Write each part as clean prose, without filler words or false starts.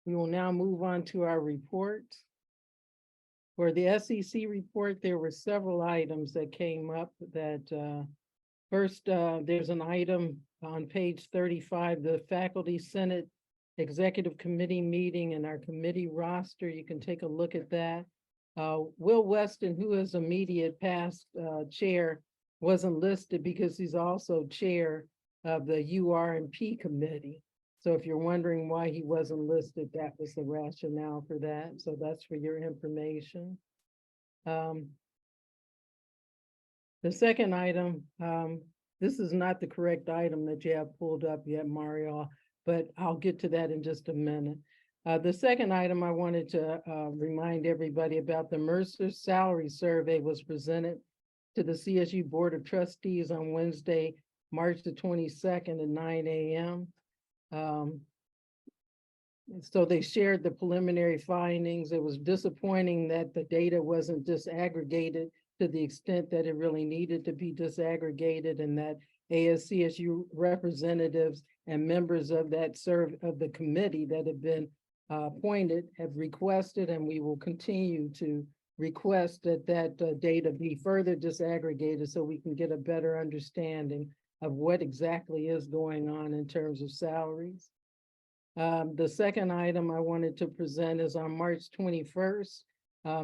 We will now move on to our reports. For the SEC report, there were several items that came up that first, there's an item on page 35, the Faculty Senate Executive Committee meeting and our committee roster. You can take a look at that. Will Weston, who is immediate past chair, wasn't listed because he's also chair of the UR&P committee. So if you're wondering why he wasn't listed, that was the rationale for that. So that's for your information. The second item, this is not the correct item that you have pulled up yet, Mario, but I'll get to that in just a minute. The second item I wanted to remind everybody about, the Mercer salary survey was presented to the CSU Board of Trustees on Wednesday, March the 22nd at 9 a.m. So they shared the preliminary findings. It was disappointing that the data wasn't disaggregated to the extent that it really needed to be disaggregated, and that ASCSU representatives and members of that the committee that have been appointed have requested, and we will continue to request that data be further disaggregated so we can get a better understanding of what exactly is going on in terms of salaries. The second item I wanted to present is on March 21st,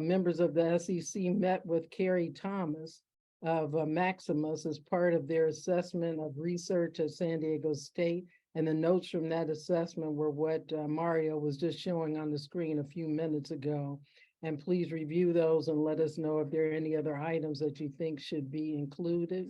members of the SEC met with Carrie Thomas of Maximus as part of their assessment of research at San Diego State. And the notes from that assessment were what Mario was just showing on the screen a few minutes ago. And please review those and let us know if there are any other items that you think should be included.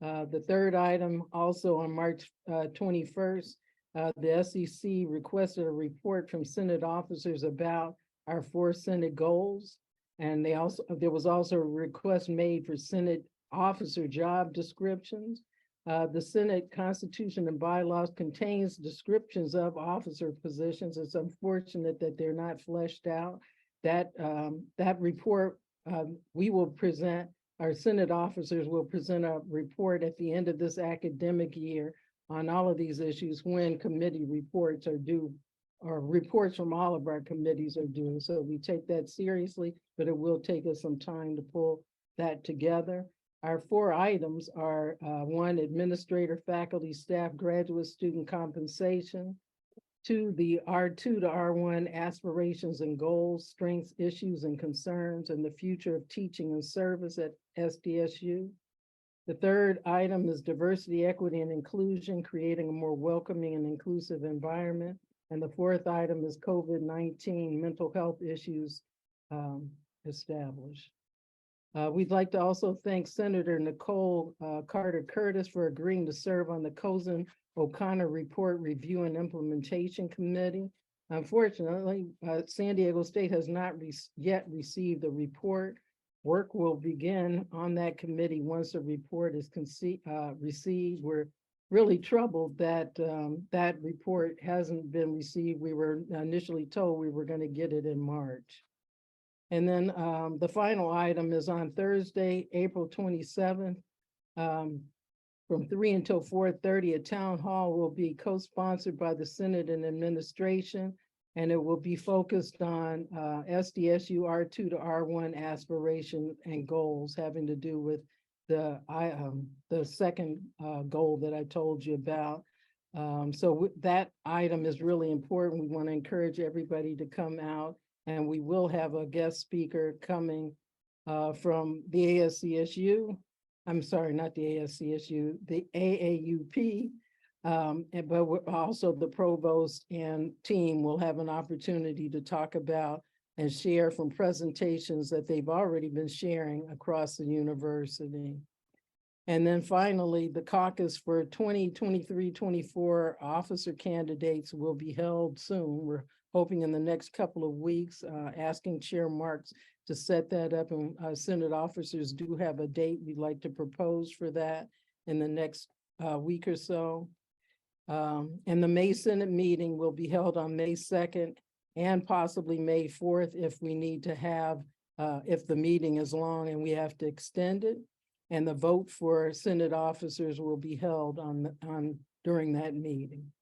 The third item, also on March 21st, the SEC requested a report from Senate officers about our 4 Senate goals. And there was also a request made for Senate officer job descriptions. The Senate Constitution and bylaws contains descriptions of officer positions. It's unfortunate that they're not fleshed out. That report, we will present, our Senate officers will present a report at the end of this academic year on all of these issues when committee reports are due, or reports from all of our committees are due. So we take that seriously, but it will take us some time to pull that together. Our 4 items are 1, administrator, faculty, staff, graduate student compensation; 2, the R2 to R1 aspirations and goals, strengths, issues, and concerns, and the future of teaching and service at SDSU. The third item is diversity, equity, and inclusion, creating a more welcoming and inclusive environment. And the fourth item is COVID-19 mental health issues established. We'd like to also thank Senator Nicole Carter Curtis for agreeing to serve on the Cozen O'Connor Report Review and Implementation Committee. Unfortunately, San Diego State has not yet received a report. Work will begin on that committee once a report is received. We're really troubled that that report hasn't been received. We were initially told we were going to get it in March. And then the final item is on Thursday, April 27th, from 3 until 4:30, a town hall will be co-sponsored by the Senate and administration, and it will be focused on SDSU R2 to R1 aspiration and goals having to do with the second goal that I told you about. So that item is really important. We want to encourage everybody to come out, and we will have a guest speaker coming from the ASCSU. I'm sorry, not the ASCSU, the AAUP. But also the provost and team will have an opportunity to talk about and share from presentations that they've already been sharing across the university. And then finally, the caucus for 2023-24 officer candidates will be held soon. We're hoping in the next couple of weeks, asking Chair Marks to set that up, and Senate officers do have a date we'd like to propose for that in the next week or so. And the May Senate meeting will be held on May 2nd and possibly May 4th if we need to have, if the meeting is long and we have to extend it. And the vote for Senate officers will be held during that meeting.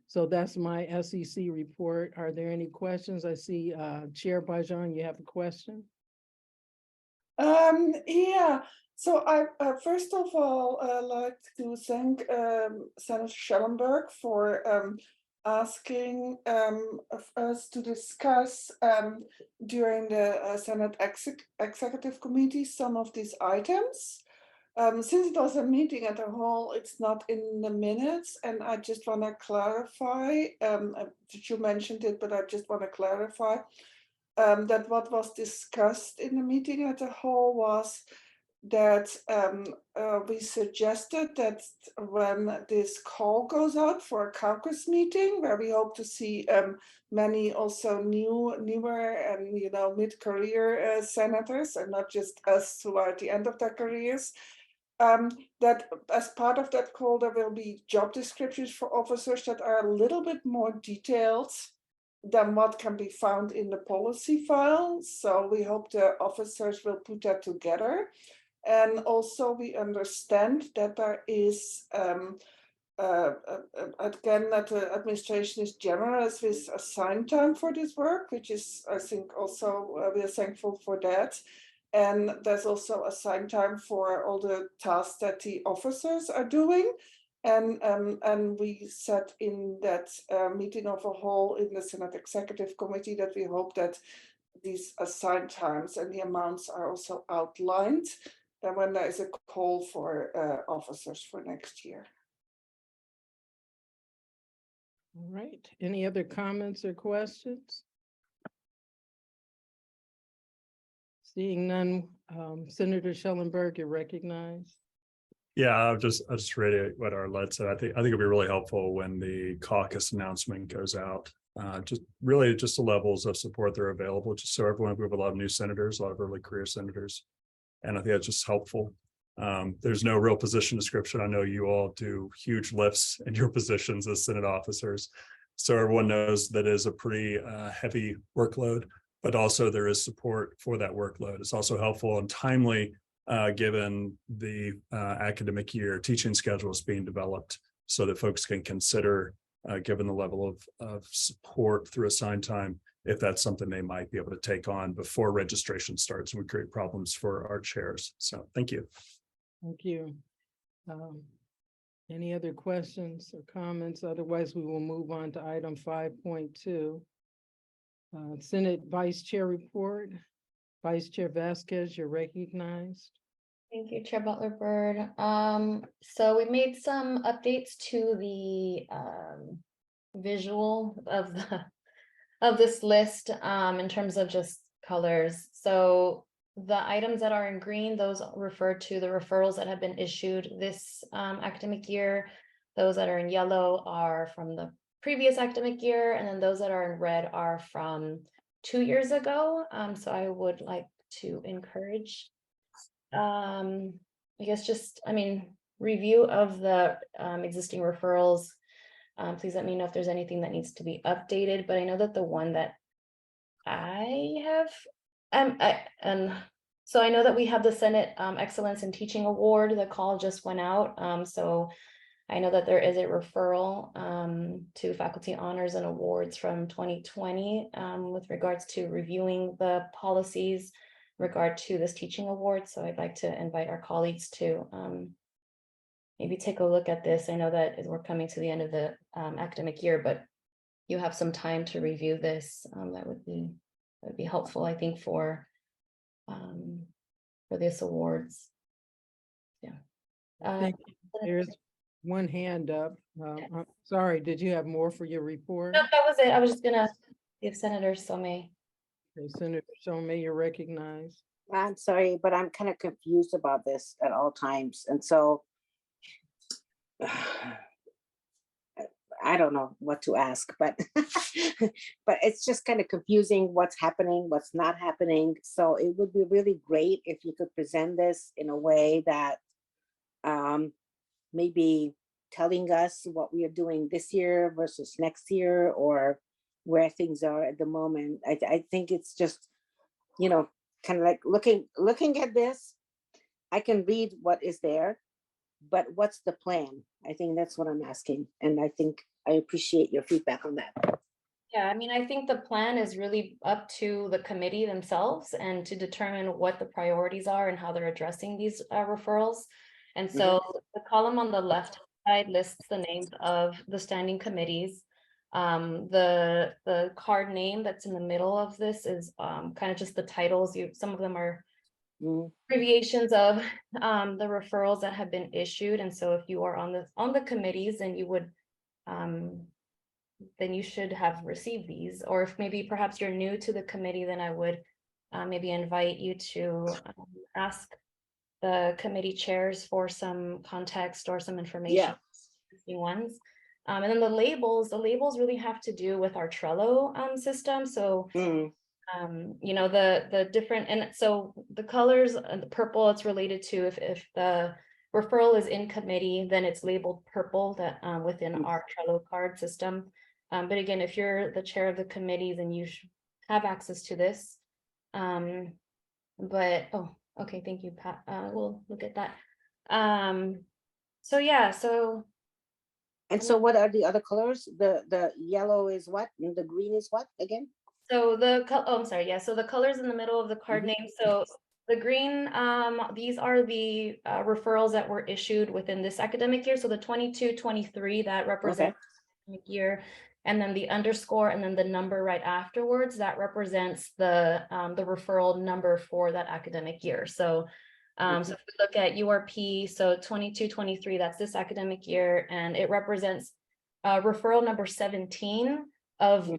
So that's my SEC report. Are there any questions? I see Chair Bajan, you have a question? Yeah, so I first of all like to thank Senator Schellenberg for asking of us to discuss during the Senate Executive Committee some of these items. Since it was a meeting at a whole, it's not in the minutes, and I just want to clarify that you mentioned it, but I just want to clarify that what was discussed in the meeting at a whole was that we suggested that when this call goes out for a caucus meeting, where we hope to see many also newer and mid-career senators, and not just us who are at the end of their careers, that as part of that call there will be job descriptions for officers that are a little bit more detailed than what can be found in the policy file. So we hope the officers will put that together. And also we understand that there is, again, that the administration is generous with assigned time for this work, which is, I think, also we are thankful for that. And there's also assigned time for all the tasks that the officers are doing. And we said in that meeting of a whole in the Senate Executive Committee that we hope that these assigned times and the amounts are also outlined and when there is a call for officers for next year. All right, any other comments or questions? Seeing none, Senator Schellenberg, you're recognized. Yeah, I'll just reiterate what our lead said. I think it'll be really helpful when the caucus announcement goes out. Just the levels of support that are available, just so everyone, we have a lot of new senators, a lot of early career senators, and I think that's just helpful. There's no real position description. I know you all do huge lifts in your positions as Senate officers, so everyone knows that is a pretty heavy workload, but also there is support for that workload. It's also helpful and timely given the academic year teaching schedules being developed, so that folks can consider, given the level of support through assigned time, if that's something they might be able to take on before registration starts and would create problems for our chairs. So thank you. Thank you. Any other questions or comments? Otherwise, we will move on to item 5.2. Senate Vice Chair report. Vice Chair Vasquez, you're recognized. Thank you, Chair Butler-Byrd. So we made some updates to the visual of this list in terms of just colors. So the items that are in green, those refer to the referrals that have been issued this academic year. Those that are in yellow are from the previous academic year, and then those that are in red are from 2 years ago. So I would like to encourage, I guess review of the existing referrals. Please let me know if there's anything that needs to be updated, but I know that the one that I have, so I know that we have the Senate Excellence in Teaching Award. The call just went out. So I know that there is a referral to Faculty Honors and Awards from 2020 with regards to reviewing the policies in regard to this teaching award. So I'd like to invite our colleagues to maybe take a look at this. I know that we're coming to the end of the academic year, but you have some time to review this. That would be helpful, I think, for this awards. Yeah. Thank you. There's one hand up. I'm sorry, did you have more for your report? No, that was it. I was just gonna give Senator Somé. Okay, Senator Somé, you're recognized. I'm sorry, but I'm kind of confused about this at all times. And so I don't know what to ask, but but it's just kind of confusing what's happening, what's not happening. So it would be really great if you could present this in a way that maybe telling us what we are doing this year versus next year, or where things are at the moment. I think it's just, kind of like looking at this, I can read what is there, but what's the plan? I think that's what I'm asking. And I think I appreciate your feedback on that. Yeah, I mean, I think the plan is really up to the committee themselves and to determine what the priorities are and how they're addressing these referrals. And so the column on the left side lists the names of the standing committees. The card name that's in the middle of this is kind of just the titles. Some of them are abbreviations of the referrals that have been issued. And so if you are on the committees, then you would then you should have received these. Or if maybe perhaps you're new to the committee, then I would maybe invite you to ask the committee chairs for some context or some information. Yeah. Ones. And then the labels really have to do with our Trello system. So you know, the different, and so the colors, the purple, it's related to if the referral is in committee, then it's labeled purple that within our Trello card system. But again, if you're the chair of the committee, then you should have access to this. But oh, okay, thank you, Pat. We'll look at that. So yeah, so. And so what are the other colors? The yellow is what? And the green is what again? So I'm sorry, yeah. So the colors in the middle of the card name. So the green, these are the referrals that were issued within this academic year. So the 22-23 that represents academic year, and then the underscore and then the number right afterwards that represents the referral number for that academic year. So so if we look at URP, so 22-23, that's this academic year, and it represents referral number 17 of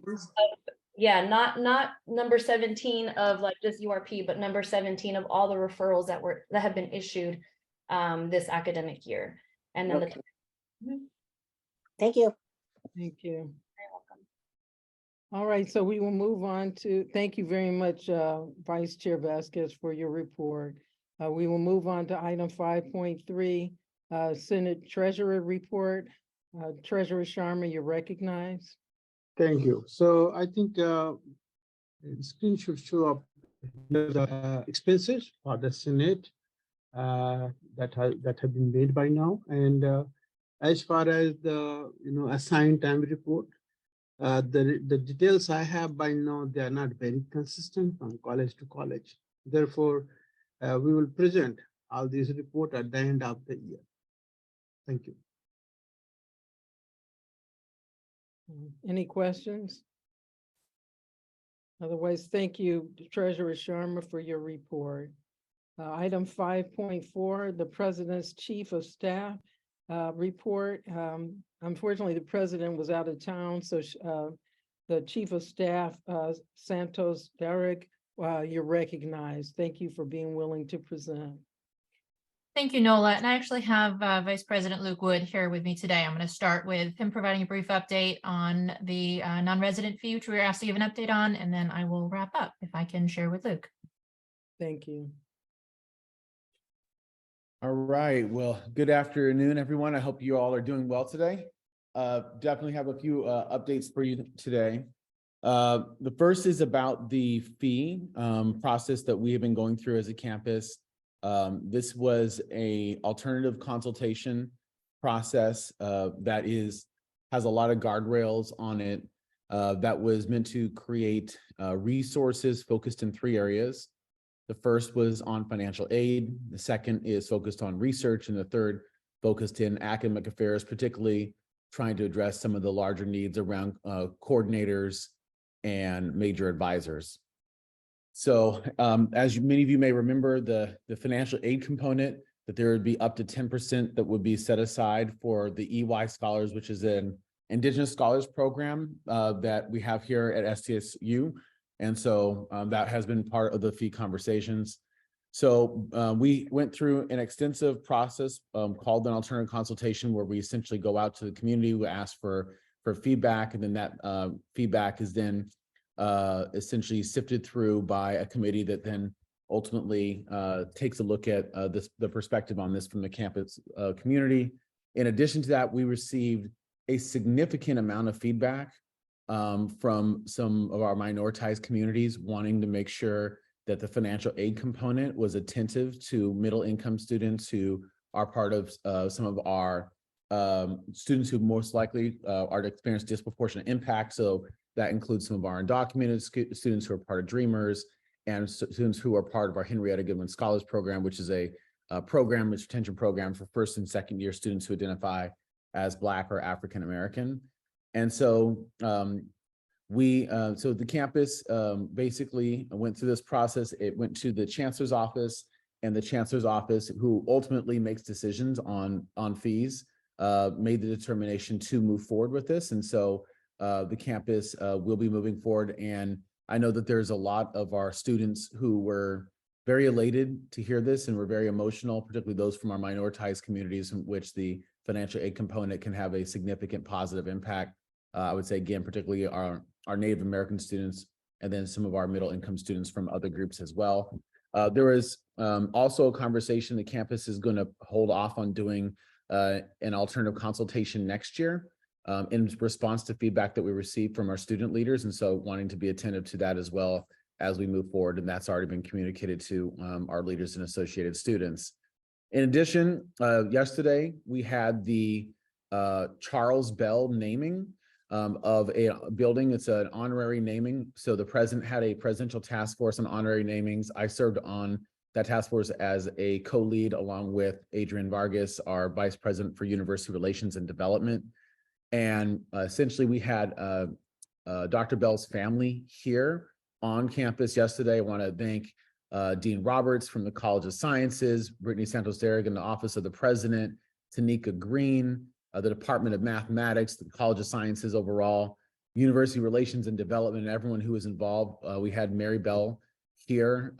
yeah, not number 17 of like just URP, but number 17 of all the referrals that have been issued this academic year. And then Thank you. Thank you. All right, so we will move on to, thank you very much, Vice Chair Vasquez, for your report. We will move on to item 5.3, Senate Treasurer Report. Treasurer Sharma, you're recognized. Thank you. So I think the screen should show up the expenses for the Senate that have been made by now. And as far as the assigned time report, the details I have by now, they are not very consistent from college to college. Therefore, we will present all these reports at the end of the year. Thank you. Any questions? Otherwise, thank you, Treasurer Sharma, for your report. Item 5.4, the President's Chief of Staff report. Unfortunately, the President was out of town, so the Chief of Staff, Santos Derek, you're recognized. Thank you for being willing to present. Thank you, Nola. And I actually have Vice President Luke Wood here with me today. I'm going to start with him providing a brief update on the non-resident fee, which we were asked to give an update on, and then I will wrap up if I can share with Luke. Thank you. All right. Well, good afternoon, everyone. I hope you all are doing well today. Definitely have a few updates for you today. The first is about the fee process that we have been going through as a campus. This was an alternative consultation process that has a lot of guardrails on it that was meant to create resources focused in 3 areas. The first was on financial aid. The second is focused on research, and the third focused in academic affairs, particularly trying to address some of the larger needs around coordinators and major advisors. So as many of you may remember, the financial aid component, that there would be up to 10% that would be set aside for the EY Scholars, which is an Indigenous Scholars Program that we have here at SDSU. And so that has been part of the fee conversations. So we went through an extensive process called an alternative consultation, where we essentially go out to the community, we ask for feedback, and then that feedback is then essentially sifted through by a committee that then ultimately takes a look at the perspective on this from the campus community. In addition to that, we received a significant amount of feedback from some of our minoritized communities wanting to make sure that the financial aid component was attentive to middle income students who are part of some of our students who most likely are to experience disproportionate impact. So that includes some of our undocumented students who are part of Dreamers and students who are part of our Henrietta Goodwin Scholars Program, which is a program, which retention program for first and second year students who identify as Black or African American. And so so the campus basically went through this process. It went to the chancellor's office, and the chancellor's office, who ultimately makes decisions on fees, made the determination to move forward with this. And so the campus will be moving forward. And I know that there's a lot of our students who were very elated to hear this and were very emotional, particularly those from our minoritized communities in which the financial aid component can have a significant positive impact. I would say, again, particularly our Native American students, and then some of our middle income students from other groups as well. There was also a conversation the campus is going to hold off on doing an alternative consultation next year in response to feedback that we received from our student leaders. And so wanting to be attentive to that as well as we move forward. And that's already been communicated to our leaders and associated students. In addition, yesterday we had the Charles Bell naming of a building. It's an honorary naming. So the president had a presidential task force on honorary namings. I served on that task force as a co-lead along with Adrian Vargas, our vice president for university relations and development. And essentially we had Dr. Bell's family here on campus yesterday. I want to thank Dean Roberts from the College of Sciences, Brittany Santos-Derrick in the Office of the President, Tanika Green, the Department of Mathematics, the College of Sciences overall, University Relations and Development, and everyone who was involved. We had Mary Bell here,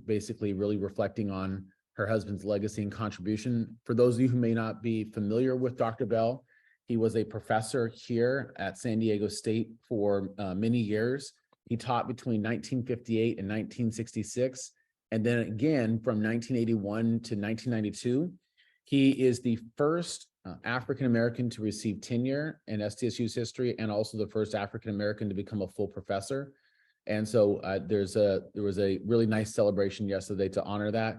basically really reflecting on her husband's legacy and contribution. For those of you who may not be familiar with Dr. Bell, he was a professor here at San Diego State for many years. He taught between 1958 and 1966, and then again from 1981 to 1992. He is the first African-American to receive tenure in SDSU's history, and also the first African-American to become a full professor. And so there was a really nice celebration yesterday to honor that.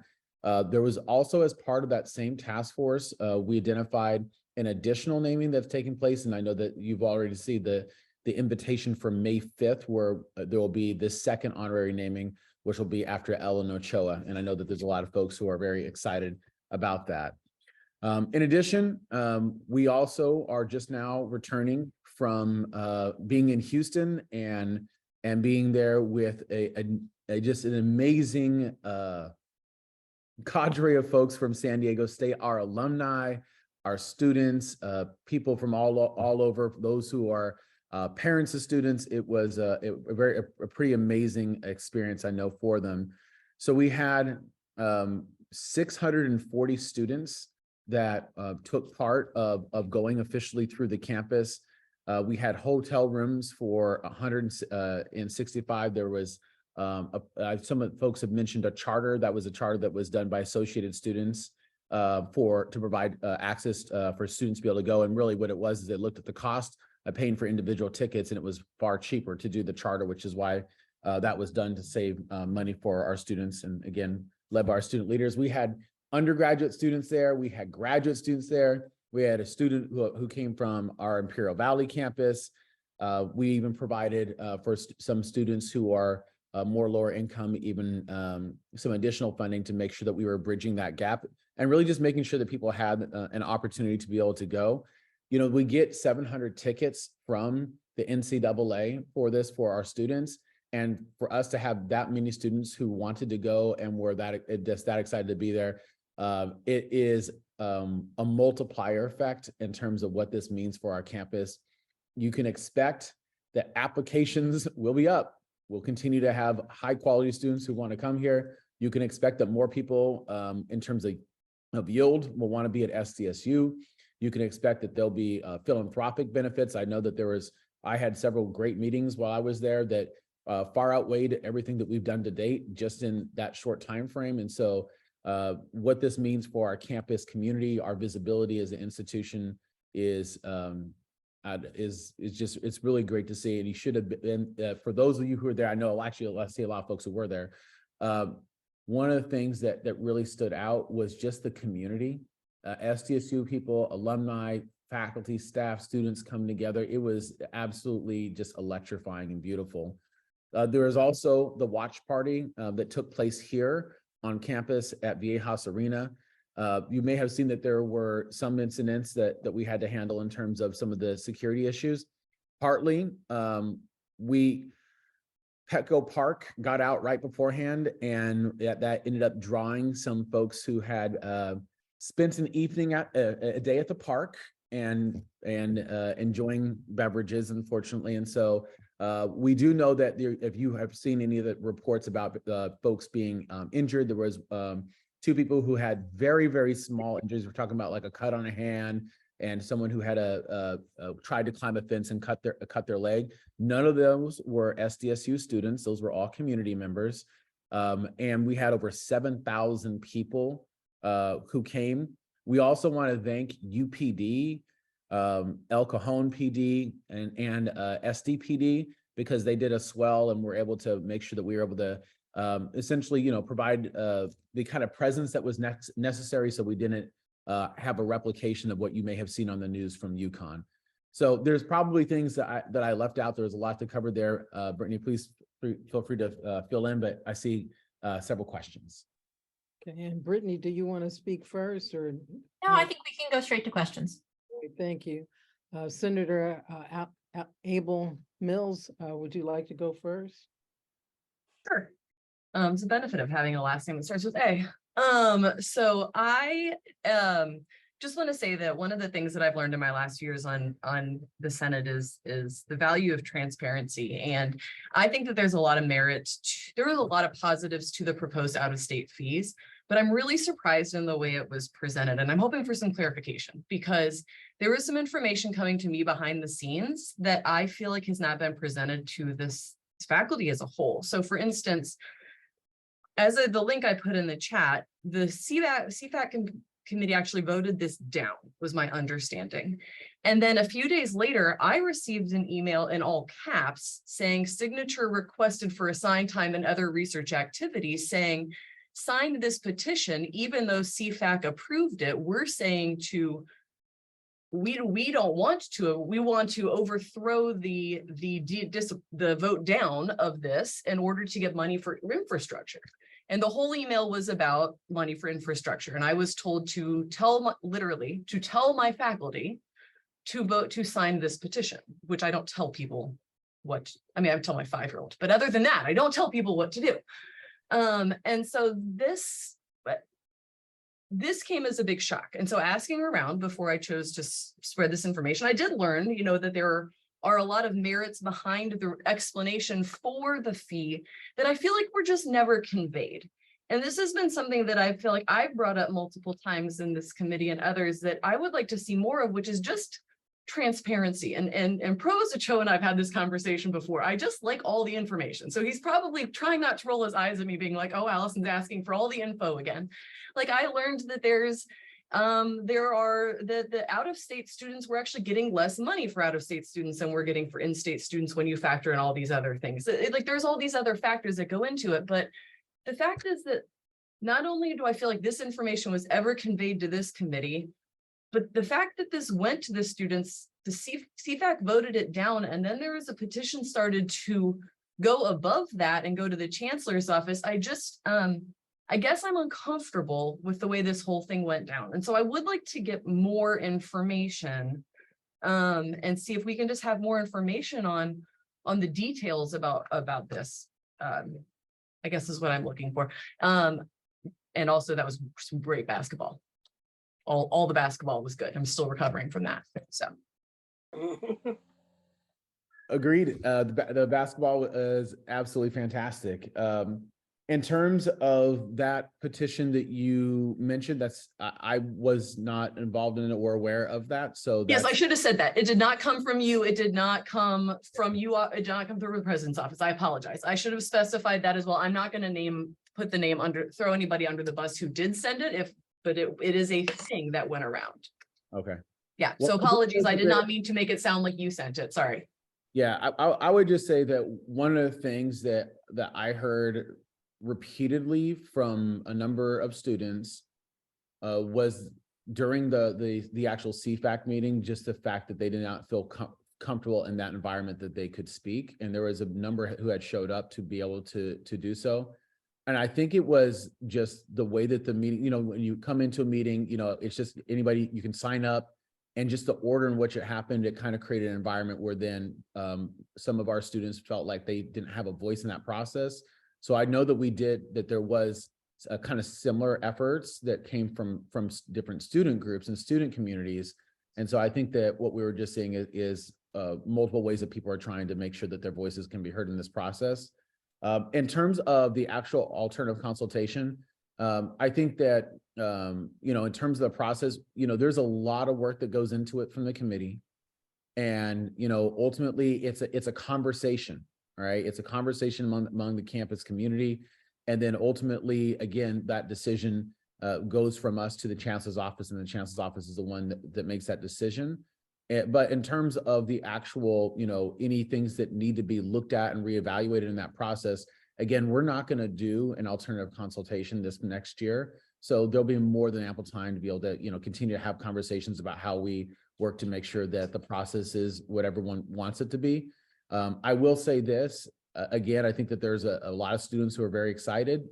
There was also, as part of that same task force, we identified an additional naming that's taking place. And I know that you've already seen the invitation for May 5th, where there will be this second honorary naming, which will be after Ellen Ochoa. And I know that there's a lot of folks who are very excited about that. In addition, we also are just now returning from being in Houston and being there with just an amazing cadre of folks from San Diego State, our alumni, our students, people from all over, those who are parents of students. It was a pretty amazing experience, I know, for them. So we had 640 students that took part of going officially through the campus. We had hotel rooms for 165. There was some of the folks have mentioned a charter. That was a charter that was done by associated students to provide access for students to be able to go. And really what it was is they looked at the cost of paying for individual tickets, and it was far cheaper to do the charter, which is why that was done to save money for our students. And again, led by our student leaders. We had undergraduate students there. We had graduate students there. We had a student who came from our Imperial Valley campus. We even provided for some students who are more lower income, even some additional funding to make sure that we were bridging that gap and really just making sure that people had an opportunity to be able to go. You know, we get 700 tickets from the NCAA for this for our students. And for us to have that many students who wanted to go and were just that excited to be there, it is a multiplier effect in terms of what this means for our campus. You can expect that applications will be up. We'll continue to have high quality students who want to come here. You can expect that more people in terms of yield will want to be at SDSU. You can expect that there'll be philanthropic benefits. I know that I had several great meetings while I was there that far outweighed everything that we've done to date just in that short time frame. And so what this means for our campus community, our visibility as an institution is it's really great to see. And you should have been, for those of you who are there, I know actually I see a lot of folks who were there. One of the things that really stood out was just the community, SDSU people, alumni, faculty, staff, students come together. It was absolutely just electrifying and beautiful. There is also the watch party that took place here on campus at Viejas Arena. You may have seen that there were some incidents that we had to handle in terms of some of the security issues. Partly, Petco Park got out right beforehand, and that ended up drawing some folks who had spent an evening a day at the park and enjoying beverages, unfortunately. And so we do know that if you have seen any of the reports about folks being injured, there was 2 people who had very, very small injuries. We're talking about like a cut on a hand and someone who had tried to climb a fence and cut their leg. None of those were SDSU students. Those were all community members. And we had over 7,000 people who came. We also want to thank UPD, El Cajon PD, and SDPD, because they did us well and were able to make sure that we were able to essentially, provide the kind of presence that was necessary, so we didn't have a replication of what you may have seen on the news from UConn. So there's probably things that I left out. There's a lot to cover there. Brittany, please feel free to fill in, but I see several questions. Okay, and Brittany, do you want to speak first or? No, I think we can go straight to questions. Thank you. Senator Abel Mills, would you like to go first? Sure. It's a benefit of having a last name that starts with A. So I just want to say that one of the things that I've learned in my last years on the Senate is the value of transparency. And I think that there's a lot of merit. There was a lot of positives to the proposed out-of-state fees, but I'm really surprised in the way it was presented. And I'm hoping for some clarification, because there was some information coming to me behind the scenes that I feel like has not been presented to this faculty as a whole. So for instance, as the link I put in the chat, the CFAC committee actually voted this down, was my understanding. And then a few days later, I received an email in all caps saying signature requested for assigned time and other research activities, saying sign this petition, even though CFAC approved it. We're saying we don't want to, we want to overthrow the vote down of this in order to get money for infrastructure. And the whole email was about money for infrastructure. And I was told to literally tell my faculty to vote to sign this petition, which I don't tell people what, I tell my 5-year-old, but other than that, I don't tell people what to do. And so this came as a big shock. And so asking around before I chose to spread this information, I did learn, that there are a lot of merits behind the explanation for the fee that I feel like were just never conveyed. And this has been something that I feel like I've brought up multiple times in this committee and others that I would like to see more of, which is just transparency. And Provost Ochoa and I've had this conversation before. I just like all the information. So he's probably trying not to roll his eyes at me being like, oh, Allison's asking for all the info again. Like, I learned that the out-of-state students were actually getting less money for out-of-state students than we're getting for in-state students when you factor in all these other things. Like, there's all these other factors that go into it. But the fact is that not only do I feel like this information was ever conveyed to this committee, but the fact that this went to the students, the CFAC voted it down, and then there was a petition started to go above that and go to the chancellor's office. I guess I'm uncomfortable with the way this whole thing went down. And so I would like to get more information and see if we can just have more information on the details about this. I guess is what I'm looking for. And also that was some great basketball. All the basketball was good. I'm still recovering from that. So. Agreed. The basketball is absolutely fantastic. In terms of that petition that you mentioned, I was not involved in it or aware of that. So yes, I should have said that. It did not come from you. It did not come from you. It did not come through the president's office. I apologize. I should have specified that as well. I'm not going to throw anybody under the bus who did send it, but it is a thing that went around. Okay. Yeah. So apologies. I did not mean to make it sound like you sent it. Sorry. Yeah, I would just say that one of the things that I heard repeatedly from a number of students was during the actual CFAC meeting, just the fact that they did not feel comfortable in that environment that they could speak. And there was a number who had showed up to be able to do so. And I think it was just the way that the meeting, you know, when you come into a meeting, you know, it's just anybody, you can sign up, and just the order in which it happened, it kind of created an environment where then some of our students felt like they didn't have a voice in that process. So I know that there was a kind of similar efforts that came from different student groups and student communities. And so I think that what we were just seeing is multiple ways that people are trying to make sure that their voices can be heard in this process. In terms of the actual alternative consultation, I think that, you know, in terms of the process, you know, there's a lot of work that goes into it from the committee. And, you know, ultimately it's a conversation, right? It's a conversation among the campus community. And then ultimately, again, that decision goes from us to the chancellor's office, and the chancellor's office is the one that makes that decision. But in terms of the actual, you know, any things that need to be looked at and reevaluated in that process, again, we're not going to do an alternative consultation this next year. So there'll be more than ample time to be able to, you know, continue to have conversations about how we work to make sure that the process is what everyone wants it to be. I will say this, again, I think that there's a lot of students who are very excited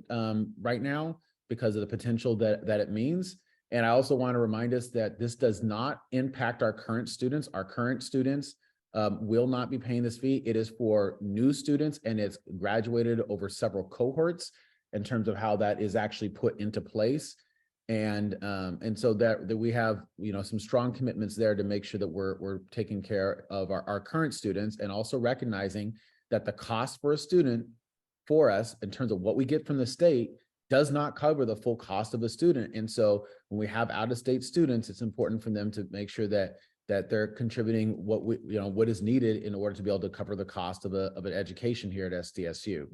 right now because of the potential that it means. And I also want to remind us that this does not impact our current students. Our current students will not be paying this fee. It is for new students, and it's graduated over several cohorts in terms of how that is actually put into place. And so that we have, you know, some strong commitments there to make sure that we're taking care of our current students, and also recognizing that the cost for a student for us in terms of what we get from the state does not cover the full cost of a student. And so when we have out-of-state students, it's important for them to make sure that they're contributing what is needed in order to be able to cover the cost of an education here at SDSU.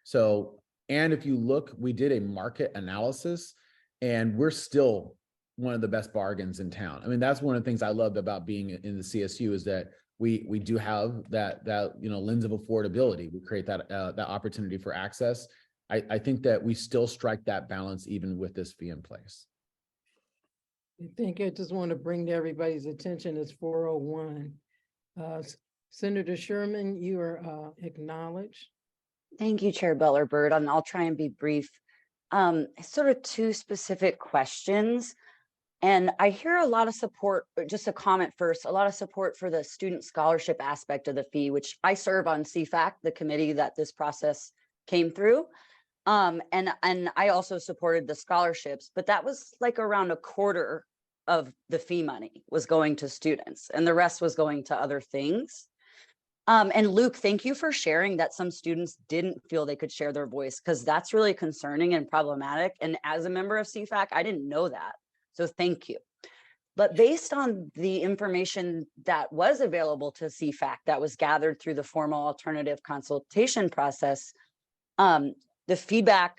So, and if you look, we did a market analysis, and we're still one of the best bargains in town. I mean, that's one of the things I loved about being in the CSU, is that we do have that you know, lens of affordability. We create that opportunity for access. I think that we still strike that balance even with this fee in place. I think I just want to bring to everybody's attention is 401. Senator Sherman, you are acknowledged. Thank you, Chair Bellerbird, and I'll try and be brief. Sort of two specific questions. And I hear a lot of support, just a comment first, a lot of support for the student scholarship aspect of the fee, which I serve on CFAC, the committee that this process came through. And I also supported the scholarships, but that was like around a quarter of the fee money was going to students, and the rest was going to other things. And Luke, thank you for sharing that some students didn't feel they could share their voice, because that's really concerning and problematic. And as a member of CFAC, I didn't know that. So thank you. But based on the information that was available to CFAC that was gathered through the formal alternative consultation process, the feedback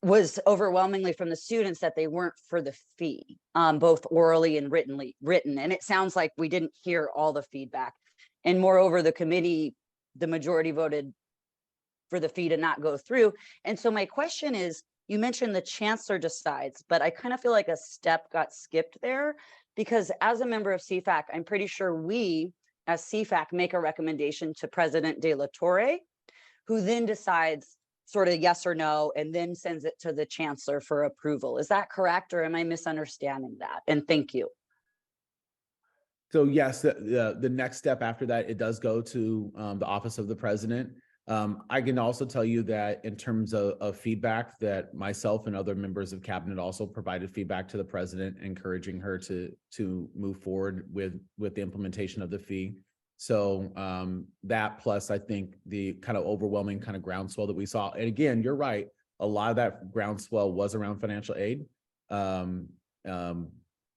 was overwhelmingly from the students that they weren't for the fee, both orally and written. And it sounds like we didn't hear all the feedback. And moreover, the committee, the majority voted for the fee to not go through. And so my question is, you mentioned the chancellor decides, but I kind of feel like a step got skipped there, because as a member of CFAC, I'm pretty sure we as CFAC make a recommendation to President De La Torre, who then decides sort of yes or no, and then sends it to the chancellor for approval. Is that correct, or am I misunderstanding that? And thank you. So yes, the next step after that, it does go to the office of the president. I can also tell you that in terms of feedback, that myself and other members of cabinet also provided feedback to the president, encouraging her to move forward with the implementation of the fee. So that plus, I think the kind of overwhelming kind of groundswell that we saw, and again, you're right, a lot of that groundswell was around financial aid.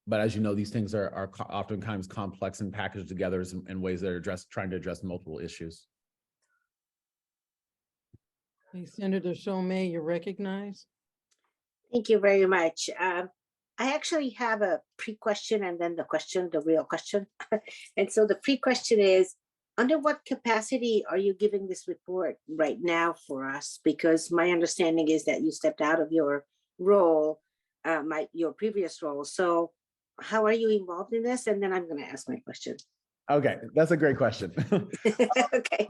But as you know, these things are oftentimes complex and packaged together in ways that are trying to address multiple issues. Hey, Senator Shomay, you're recognized. Thank you very much. I actually have a pre-question and then the real question. And so the pre-question is, under what capacity are you giving this report right now for us? Because my understanding is that you stepped out of your role your previous role. So how are you involved in this? And then I'm going to ask my question. Okay, that's a great question. Okay.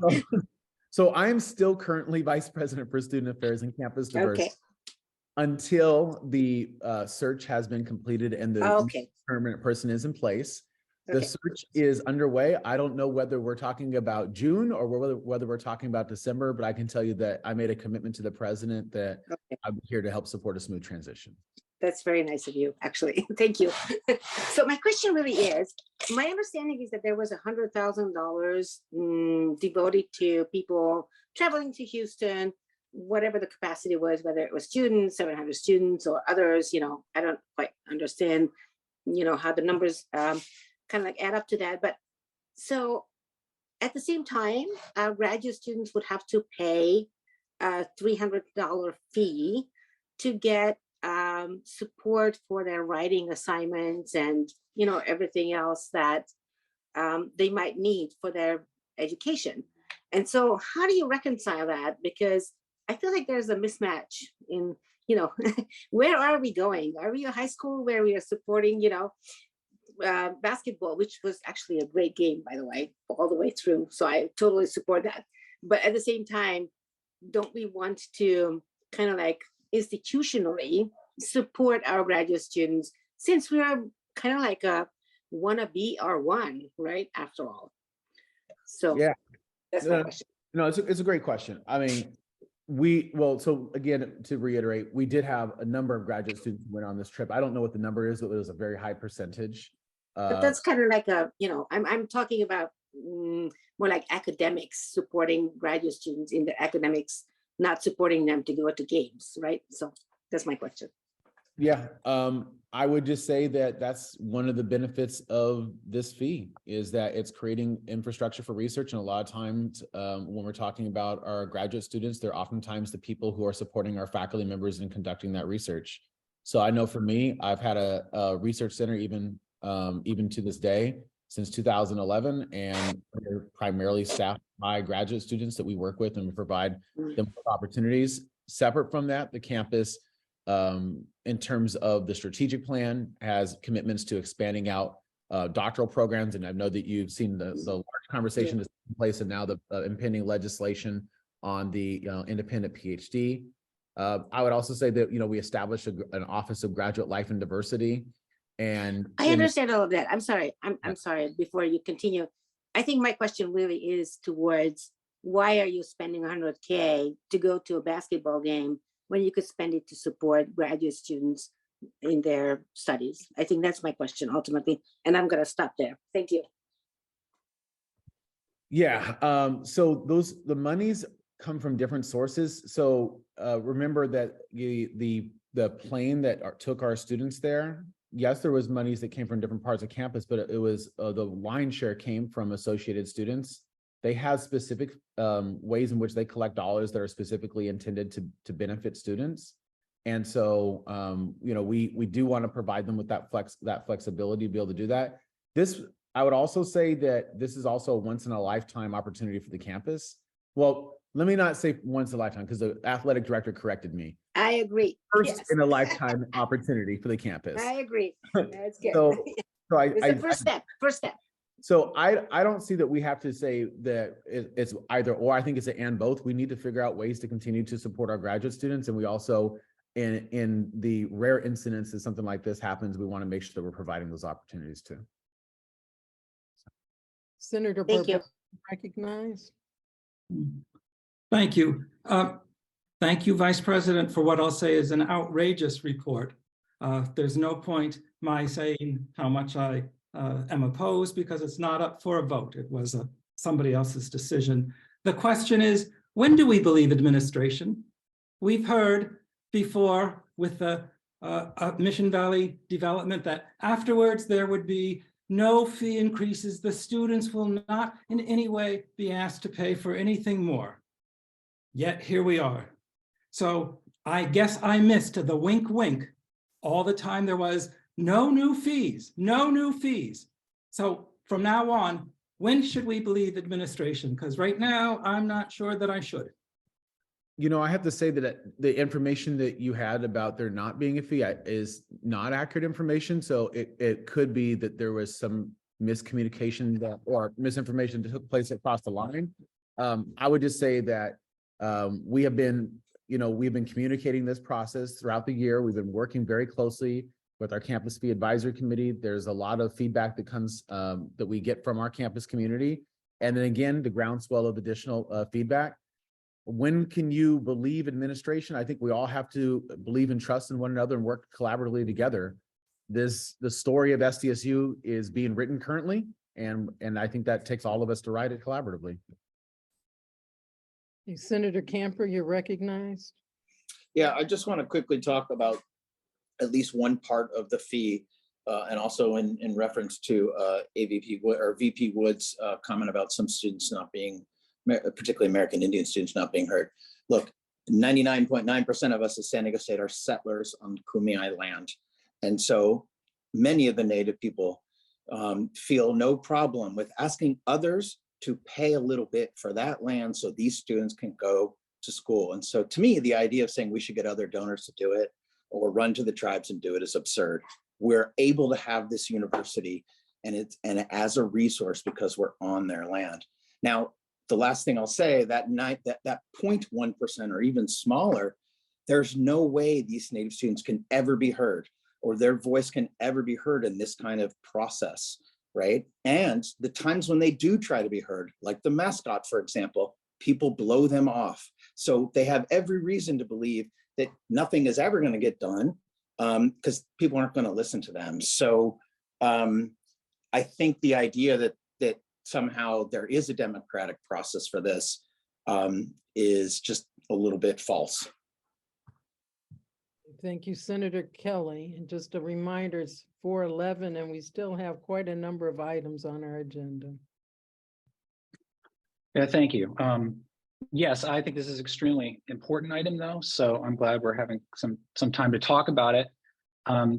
So I am still currently Vice President for Student Affairs and Campus Diversity. Okay. Until the search has been completed and the Okay. permanent person is in place. The Okay. search is underway. I don't know whether we're talking about June or whether we're talking about December, but I can tell you that I made a commitment to the president that Okay. I'm here to help support a smooth transition. That's very nice of you, actually. Thank you. So my question really is, my understanding is that there was $100,000 devoted to people traveling to Houston, whatever the capacity was, whether it was students, 700 students or others, I don't quite understand, how the numbers kind of like add up to that. But so at the same time, graduate students would have to pay a $300 fee to get support for their writing assignments and everything else that they might need for their education. And so how do you reconcile that? Because I feel like there's a mismatch in where are we going? Are we a high school where we are supporting basketball, which was actually a great game, by the way, all the way through, so I totally support that. But at the same time, don't we want to kind of like institutionally support our graduate students, since we are kind of like a wannabe R1, right? After all. So yeah, that's my question. No, it's a great question. I mean, so again, to reiterate, we did have a number of graduate students who went on this trip. I don't know what the number is, but it was a very high percentage. But that's kind of like I'm talking about more like academics supporting graduate students in their academics, not supporting them to go to games, right? So that's my question. Yeah, I would just say that that's one of the benefits of this fee, is that it's creating infrastructure for research. And a lot of times when we're talking about our graduate students, they're oftentimes the people who are supporting our faculty members in conducting that research. So I know for me, I've had a research center even to this day since 2011, and we're primarily staffed by graduate students that we work with, and we provide them with opportunities. Separate from that, the campus, in terms of the strategic plan, has commitments to expanding out doctoral programs. And I know that you've seen the large conversation that's taking place, and now the impending legislation on the independent PhD. I would also say that, we established an Office of Graduate Life and Diversity. And I understand all of that. I'm sorry. I'm sorry. Before you continue, I think my question really is towards, why are you spending $100K to go to a basketball game when you could spend it to support graduate students in their studies? I think that's my question ultimately, and I'm going to stop there. Thank you. Yeah, so the monies come from different sources. So remember that the plane that took our students there, yes, there was monies that came from different parts of campus, but it was the lion's share came from associated students. They have specific ways in which they collect dollars that are specifically intended to benefit students. And so, we do want to provide them with that flexibility to be able to do that. I would also say that this is also a once in a lifetime opportunity for the campus. Well, let me not say once in a lifetime, because the athletic director corrected me. I agree. First in a lifetime opportunity for the campus. I agree. That's good. So it's the first step. First step. So I don't see that we have to say that it's either or. I think it's an and both. We need to figure out ways to continue to support our graduate students, and we also, in the rare incidents that something like this happens, we want to make sure that we're providing those opportunities too. Senator Thank you. Recognize. Thank you. Thank you, Vice President, for what I'll say is an outrageous report. There's no point my saying how much I am opposed, because it's not up for a vote. It was somebody else's decision. The question is, when do we believe administration? We've heard before with the Mission Valley development that afterwards there would be no fee increases. The students will not in any way be asked to pay for anything more. Yet here we are. So I guess I missed the wink, wink. All the time there was no new fees, no new fees. So from now on, when should we believe administration? Because right now, I'm not sure that I should. You know, I have to say that the information that you had about there not being a fee is not accurate information. So it could be that there was some miscommunication or misinformation that took place across the line. I would just say that we've been communicating this process throughout the year. We've been working very closely with our campus fee advisory committee. There's a lot of feedback that comes that we get from our campus community. And then again, the groundswell of additional feedback. When can you believe administration? I think we all have to believe and trust in one another and work collaboratively together. The story of SDSU is being written currently, and I think that takes all of us to write it collaboratively. Hey, Senator Camper, you're recognized. Yeah, I just want to quickly talk about at least one part of the fee, and also in reference to VP Wood's comment about some students not being, particularly American Indian students, not being heard. Look, 99.9% of us at San Diego State are settlers on Kumeyaay land. And so many of the Native people feel no problem with asking others to pay a little bit for that land so these students can go to school. And so to me, the idea of saying we should get other donors to do it or run to the tribes and do it is absurd. We're able to have this university and as a resource because we're on their land. Now, the last thing I'll say, that 0.1% or even smaller, there's no way these Native students can ever be heard or their voice can ever be heard in this kind of process, right? And the times when they do try to be heard, like the mascot, for example, people blow them off. So they have every reason to believe that nothing is ever going to get done because people aren't going to listen to them. So I think the idea that somehow there is a democratic process for this is just a little bit false. Thank you, Senator Kelly. And just a reminder, it's 4:11 and we still have quite a number of items on our agenda. Yeah, thank you. Yes, I think this is an extremely important item though, so I'm glad we're having some time to talk about it.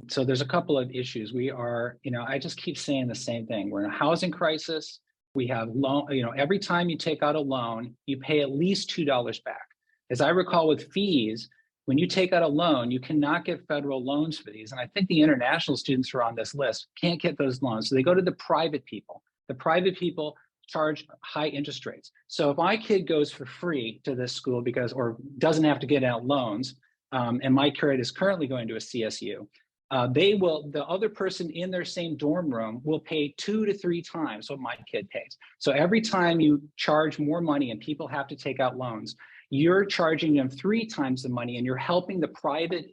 So there's a couple of issues. We are, I just keep saying the same thing. We're in a housing crisis. We have loan, every time you take out a loan, you pay at least $2 back. As I recall with fees, when you take out a loan, you cannot get federal loans for these. And I think the international students who are on this list can't get those loans. So they go to the private people. The private people charge high interest rates. So if my kid goes for free to this school or doesn't have to get out loans, and my kid is currently going to a CSU, the other person in their same dorm room will pay 2 to 3 times what my kid pays. So every time you charge more money and people have to take out loans, you're charging them 3 times the money and you're helping the private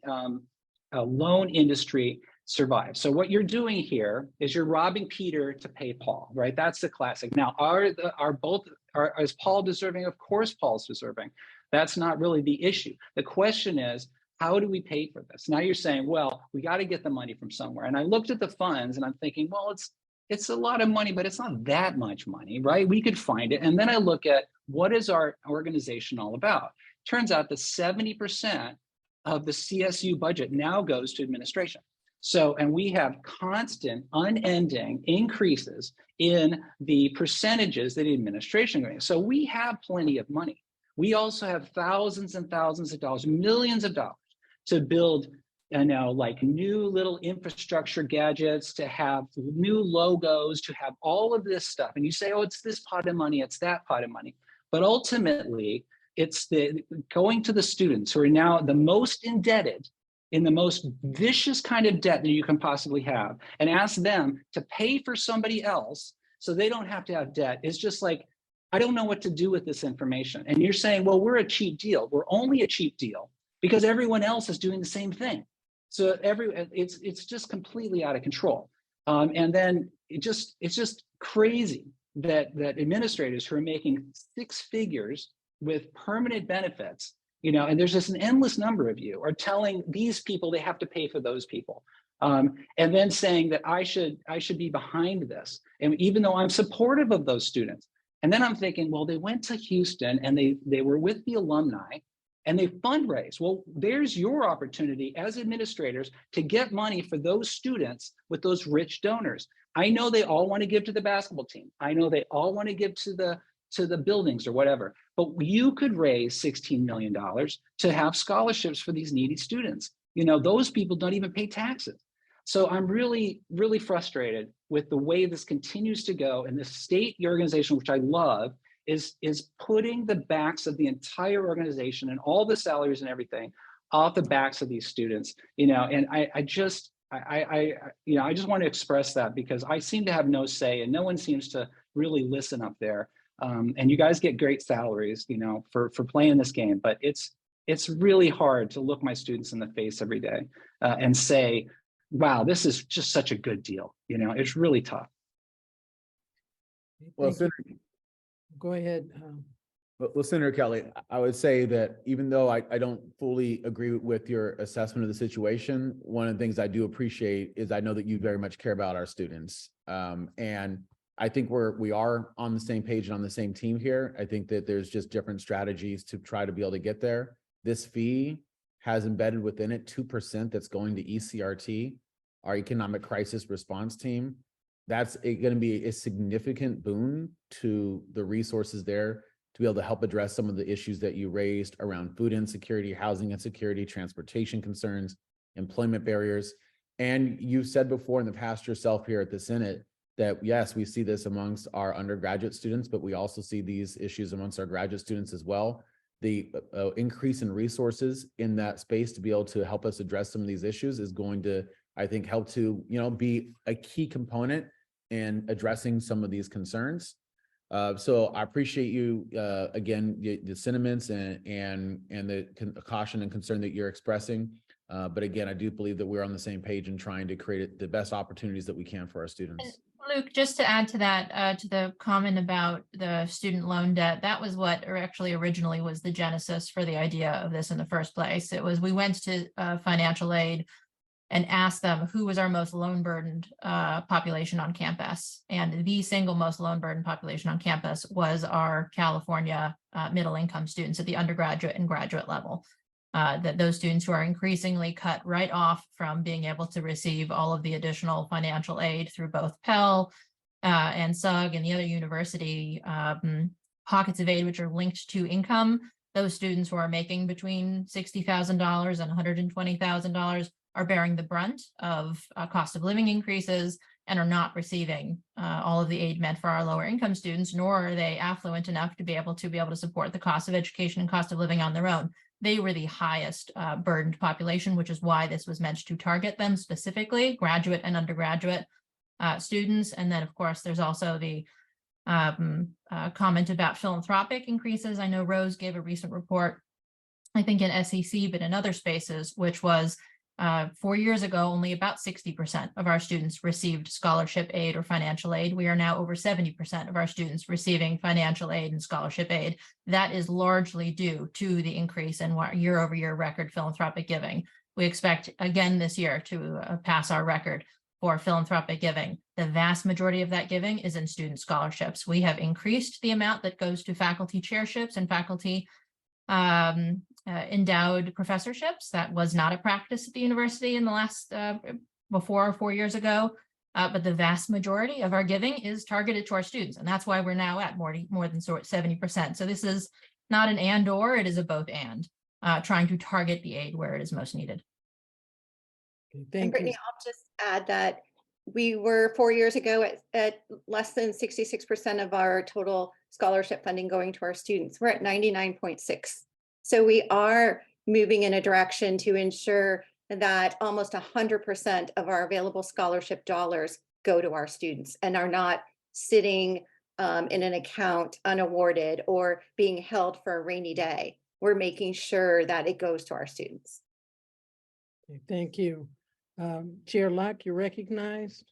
loan industry survive. So what you're doing here is you're robbing Peter to pay Paul, right? That's the classic. Now, is Paul deserving? Of course, Paul's deserving. That's not really the issue. The question is, how do we pay for this? Now you're saying, well, we got to get the money from somewhere. And I looked at the funds and I'm thinking, well, it's a lot of money, but it's not that much money, right? We could find it. And then I look at what is our organization all about? Turns out that 70% of the CSU budget now goes to administration. So, and we have constant, unending increases in the percentages that the administration is. So we have plenty of money. We also have thousands and thousands of dollars, millions of dollars to build, like new little infrastructure gadgets, to have new logos, to have all of this stuff. And you say, oh, it's this pot of money, it's that pot of money. But ultimately, it's going to the students who are now the most indebted, in the most vicious kind of debt that you can possibly have, and ask them to pay for somebody else so they don't have to have debt. It's just like, I don't know what to do with this information. And you're saying, well, we're a cheap deal. We're only a cheap deal because everyone else is doing the same thing. So it's just completely out of control. And then it's just crazy that administrators who are making 6 figures with permanent benefits, and there's just an endless number of you are telling these people they have to pay for those people. And then saying that I should be behind this. And even though I'm supportive of those students. And then I'm thinking, well, they went to Houston and they were with the alumni and they fundraised. Well, there's your opportunity as administrators to get money for those students with those rich donors. I know they all want to give to the basketball team. I know they all want to give to the buildings or whatever, but you could raise $16 million to have scholarships for these needy students. You know, those people don't even pay taxes. So I'm really, really frustrated with the way this continues to go, and the state organization, which I love, is putting the backs of the entire organization and all the salaries and everything off the backs of these students. You know, and I just want to express that, because I seem to have no say and no one seems to really listen up there. And you guys get great salaries, you know, for playing this game, but it's really hard to look my students in the face every day and say, wow, this is just such a good deal. You know, it's really tough. Well, Thank you. Go ahead. Well, Senator Kelly, I would say that even though I don't fully agree with your assessment of the situation, one of the things I do appreciate is I know that you very much care about our students. And I think we are on the same page and on the same team here. I think that there's just different strategies to try to be able to get there. This fee has embedded within it 2% that's going to ECRT, our Economic Crisis Response Team. That's going to be a significant boon to the resources there to be able to help address some of the issues that you raised around food insecurity, housing insecurity, transportation concerns, employment barriers. And you've said before in the past yourself here at the Senate that, yes, we see this amongst our undergraduate students, but we also see these issues amongst our graduate students as well. The increase in resources in that space to be able to help us address some of these issues is going to, I think, help to, you know, be a key component in addressing some of these concerns. So I appreciate you, again, the sentiments and the caution and concern that you're expressing. But again, I do believe that we're on the same page in trying to create the best opportunities that we can for our students. And Luke, just to add to that, to the comment about the student loan debt, that was what actually originally was the genesis for the idea of this in the first place. It was, we went to financial aid and asked them who was our most loan burdened population on campus. And the single most loan burdened population on campus was our California middle income students at the undergraduate and graduate level. That those students who are increasingly cut right off from being able to receive all of the additional financial aid through both Pell and SUG and the other university pockets of aid which are linked to income. Those students who are making between $60,000 and $120,000 are bearing the brunt of cost of living increases and are not receiving all of the aid meant for our lower income students, nor are they affluent enough to be able to support the cost of education and cost of living on their own. They were the highest burdened population, which is why this was meant to target them specifically, graduate and undergraduate students. And then, of course, there's also the comment about philanthropic increases. I know Rose gave a recent report, I think in SEC, but in other spaces, which was 4 years ago, only about 60% of our students received scholarship aid or financial aid. We are now over 70% of our students receiving financial aid and scholarship aid. That is largely due to the increase in year-over-year record philanthropic giving. We expect again this year to pass our record for philanthropic giving. The vast majority of that giving is in student scholarships. We have increased the amount that goes to faculty chairships and faculty endowed professorships. That was not a practice at the university in the last before 4 years ago, but the vast majority of our giving is targeted to our students, and that's why we're now at more than 70%. So this is not an and or, it is a both and, trying to target the aid where it is most needed. Thank Brittany, you. I'll just add that we were 4 years ago at less than 66% of our total scholarship funding going to our students. We're at 99.6. So we are moving in a direction to ensure that almost 100% of our available scholarship dollars go to our students and are not sitting in an account unawarded or being held for a rainy day. We're making sure that it goes to our students. Okay, thank you. Chair Locke, you're recognized.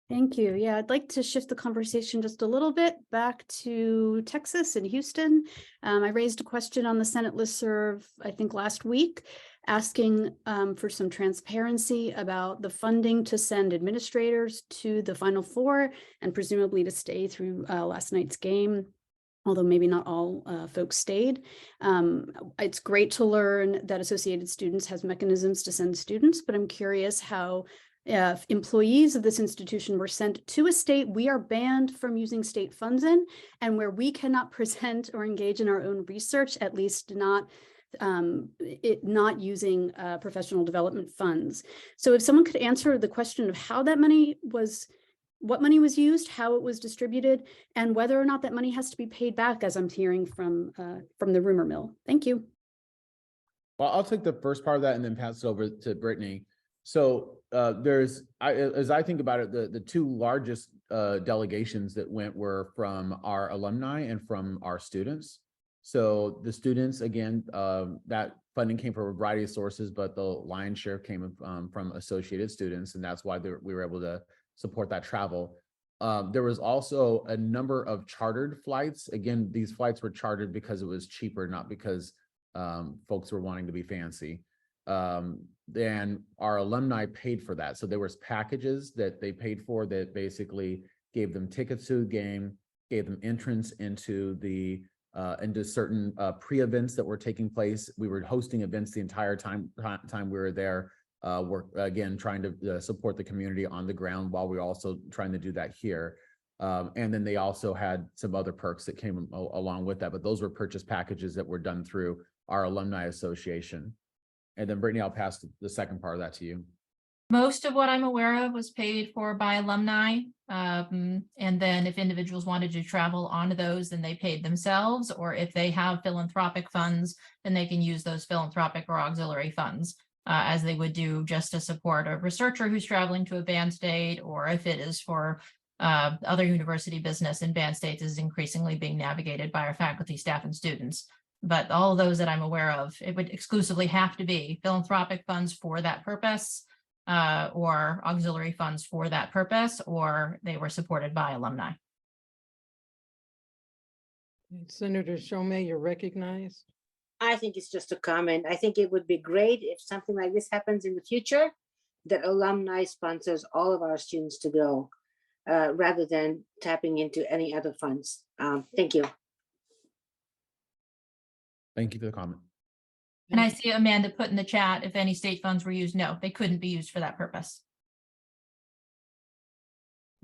Thank you. Yeah, I'd like to shift the conversation just a little bit back to Texas and Houston. I raised a question on the Senate listserv, I think last week, asking for some transparency about the funding to send administrators to the Final Four and presumably to stay through last night's game, although maybe not all folks stayed. It's great to learn that Associated Students has mechanisms to send students, but I'm curious how If employees of this institution were sent to a state we are banned from using state funds in, and where we cannot present or engage in our own research, at least not using professional development funds. So if someone could answer the question of how that money was, what money was used, how it was distributed, and whether or not that money has to be paid back, as I'm hearing from the rumor mill. Thank you. Well, I'll take the first part of that and then pass it over to Brittany. So as I think about it, the two largest delegations that went were from our alumni and from our students. So the students, again, that funding came from a variety of sources, but the lion's share came from associated students, and that's why we were able to support that travel. There was also a number of chartered flights. Again, these flights were chartered because it was cheaper, not because folks were wanting to be fancy. Then our alumni paid for that. So there was packages that they paid for that basically gave them tickets to the game, gave them entrance into into certain pre-events that were taking place. We were hosting events the entire time we were there. We're again trying to support the community on the ground while we're also trying to do that here. And then they also had some other perks that came along with that, but those were purchase packages that were done through our alumni association. And then Brittany, I'll pass the second part of that to you. Most of what I'm aware of was paid for by alumni. And then if individuals wanted to travel onto those, then they paid themselves, or if they have philanthropic funds, then they can use those philanthropic or auxiliary funds as they would do just to support a researcher who's traveling to a banned state, or if it is for other university business in banned states is increasingly being navigated by our faculty, staff, and students. But all of those that I'm aware of, it would exclusively have to be philanthropic funds for that purpose, or auxiliary funds for that purpose, or they were supported by alumni. Senator Shomei, you're recognized. I think it's just a comment. I think it would be great if something like this happens in the future, that alumni sponsors all of our students to go, rather than tapping into any other funds. Thank you. Thank you for the comment. And I see Amanda put in the chat, if any state funds were used, no, they couldn't be used for that purpose.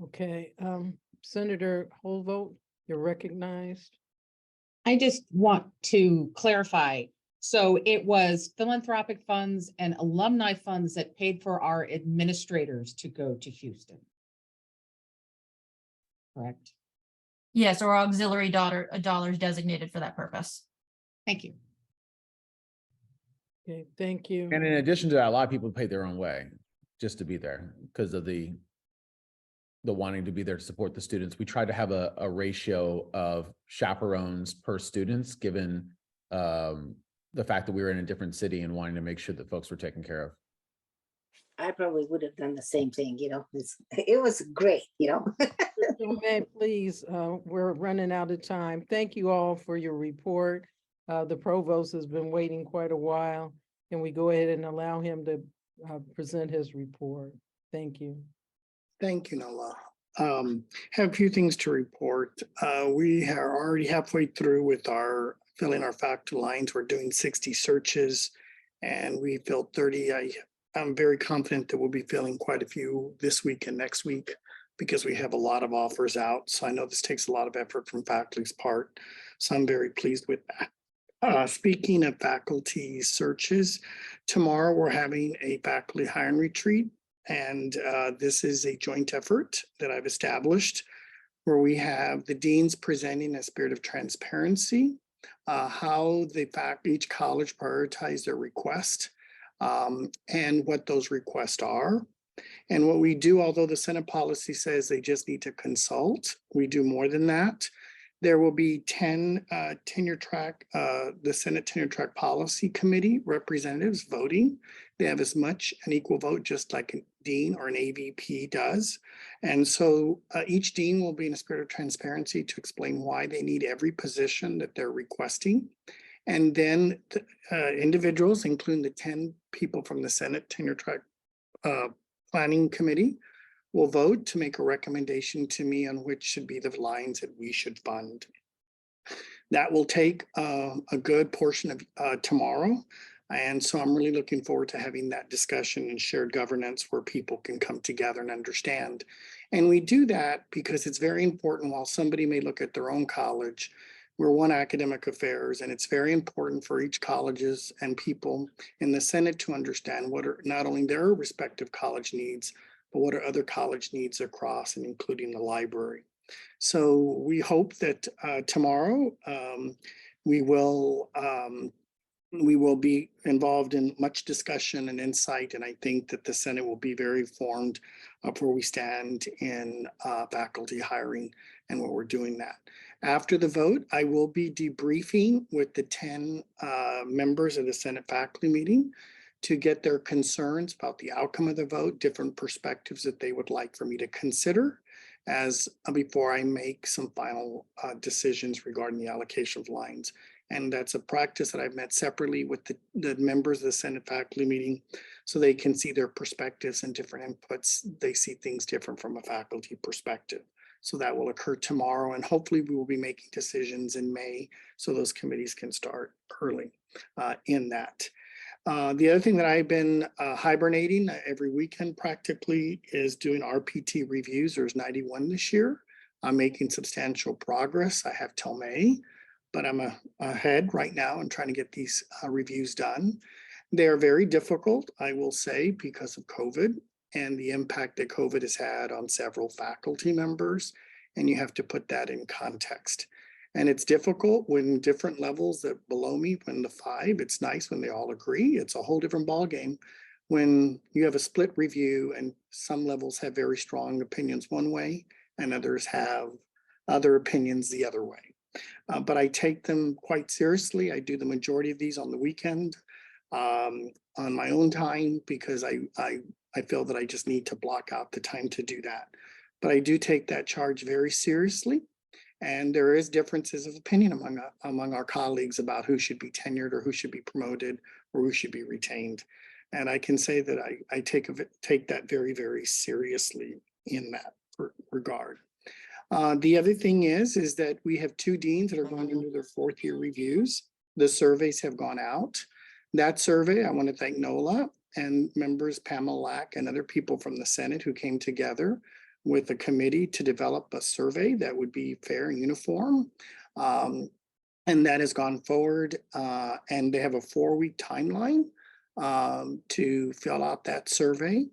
Okay, Senator Holvote, you're recognized. I just want to clarify. So it was philanthropic funds and alumni funds that paid for our administrators to go to Houston. Correct? Yes, or auxiliary dollars designated for that purpose. Thank you. Okay, thank you. And in addition to that, a lot of people paid their own way just to be there because of the wanting to be there to support the students. We tried to have a ratio of chaperones per students, given the fact that we were in a different city and wanting to make sure that folks were taken care of. I probably would have done the same thing, it was great, Shomei, please, we're running out of time. Thank you all for your report. The provost has been waiting quite a while. Can we go ahead and allow him to present his report? Thank you. Thank you, Nola. Have a few things to report. We are already halfway through with filling our faculty lines. We're doing 60 searches and we filled 30. I'm very confident that we'll be filling quite a few this week and next week because we have a lot of offers out. So I know this takes a lot of effort from faculty's part. So I'm very pleased with that. Speaking of faculty searches, tomorrow we're having a faculty hiring retreat. And this is a joint effort that I've established where we have the deans presenting a spirit of transparency, how each college prioritize their request, and what those requests are. And what we do, although the Senate policy says they just need to consult, we do more than that. There will be 10 tenure track, the Senate Tenure Track Policy Committee representatives voting. They have as much an equal vote just like a dean or an AVP does. And so each dean will be in a spirit of transparency to explain why they need every position that they're requesting. And then individuals, including the 10 people from the Senate Tenure Track Planning Committee, will vote to make a recommendation to me on which should be the lines that we should fund. That will take a good portion of tomorrow. And so I'm really looking forward to having that discussion and shared governance where people can come together and understand. And we do that because it's very important. While somebody may look at their own college, we're one academic affairs, and it's very important for each colleges and people in the Senate to understand what are not only their respective college needs, but what are other college needs across and including the library. So we hope that tomorrow we will be involved in much discussion and insight, and I think that the Senate will be very informed of where we stand in faculty hiring and what we're doing that. After the vote, I will be debriefing with the 10 members of the Senate faculty meeting to get their concerns about the outcome of the vote, different perspectives that they would like for me to consider as before I make some final decisions regarding the allocation of lines. And that's a practice that I've met separately with the members of the Senate faculty meeting so they can see their perspectives and different inputs. They see things different from a faculty perspective. So that will occur tomorrow, and hopefully we will be making decisions in May so those committees can start early in that. The other thing that I've been hibernating every weekend practically is doing RPT reviews. There's 91 this year. I'm making substantial progress. I have till May, but I'm ahead right now and trying to get these reviews done. They're very difficult, I will say, because of COVID and the impact that COVID has had on several faculty members. And you have to put that in context. And it's difficult when different levels that below me, when the 5, it's nice when they all agree. It's a whole different ballgame when you have a split review and some levels have very strong opinions one way and others have other opinions the other way. But I take them quite seriously. I do the majority of these on the weekend on my own time because I feel that I just need to block out the time to do that. But I do take that charge very seriously. And there is differences of opinion among our colleagues about who should be tenured or who should be promoted or who should be retained. And I can say that I take that very, very seriously in that regard. The other thing is that we have 2 deans that are going into their 4th year reviews. The surveys have gone out. That survey, I want to thank NOLA and members Pamela Lack and other people from the Senate who came together with a committee to develop a survey that would be fair and uniform. And that has gone forward and they have a 4-week timeline to fill out that survey.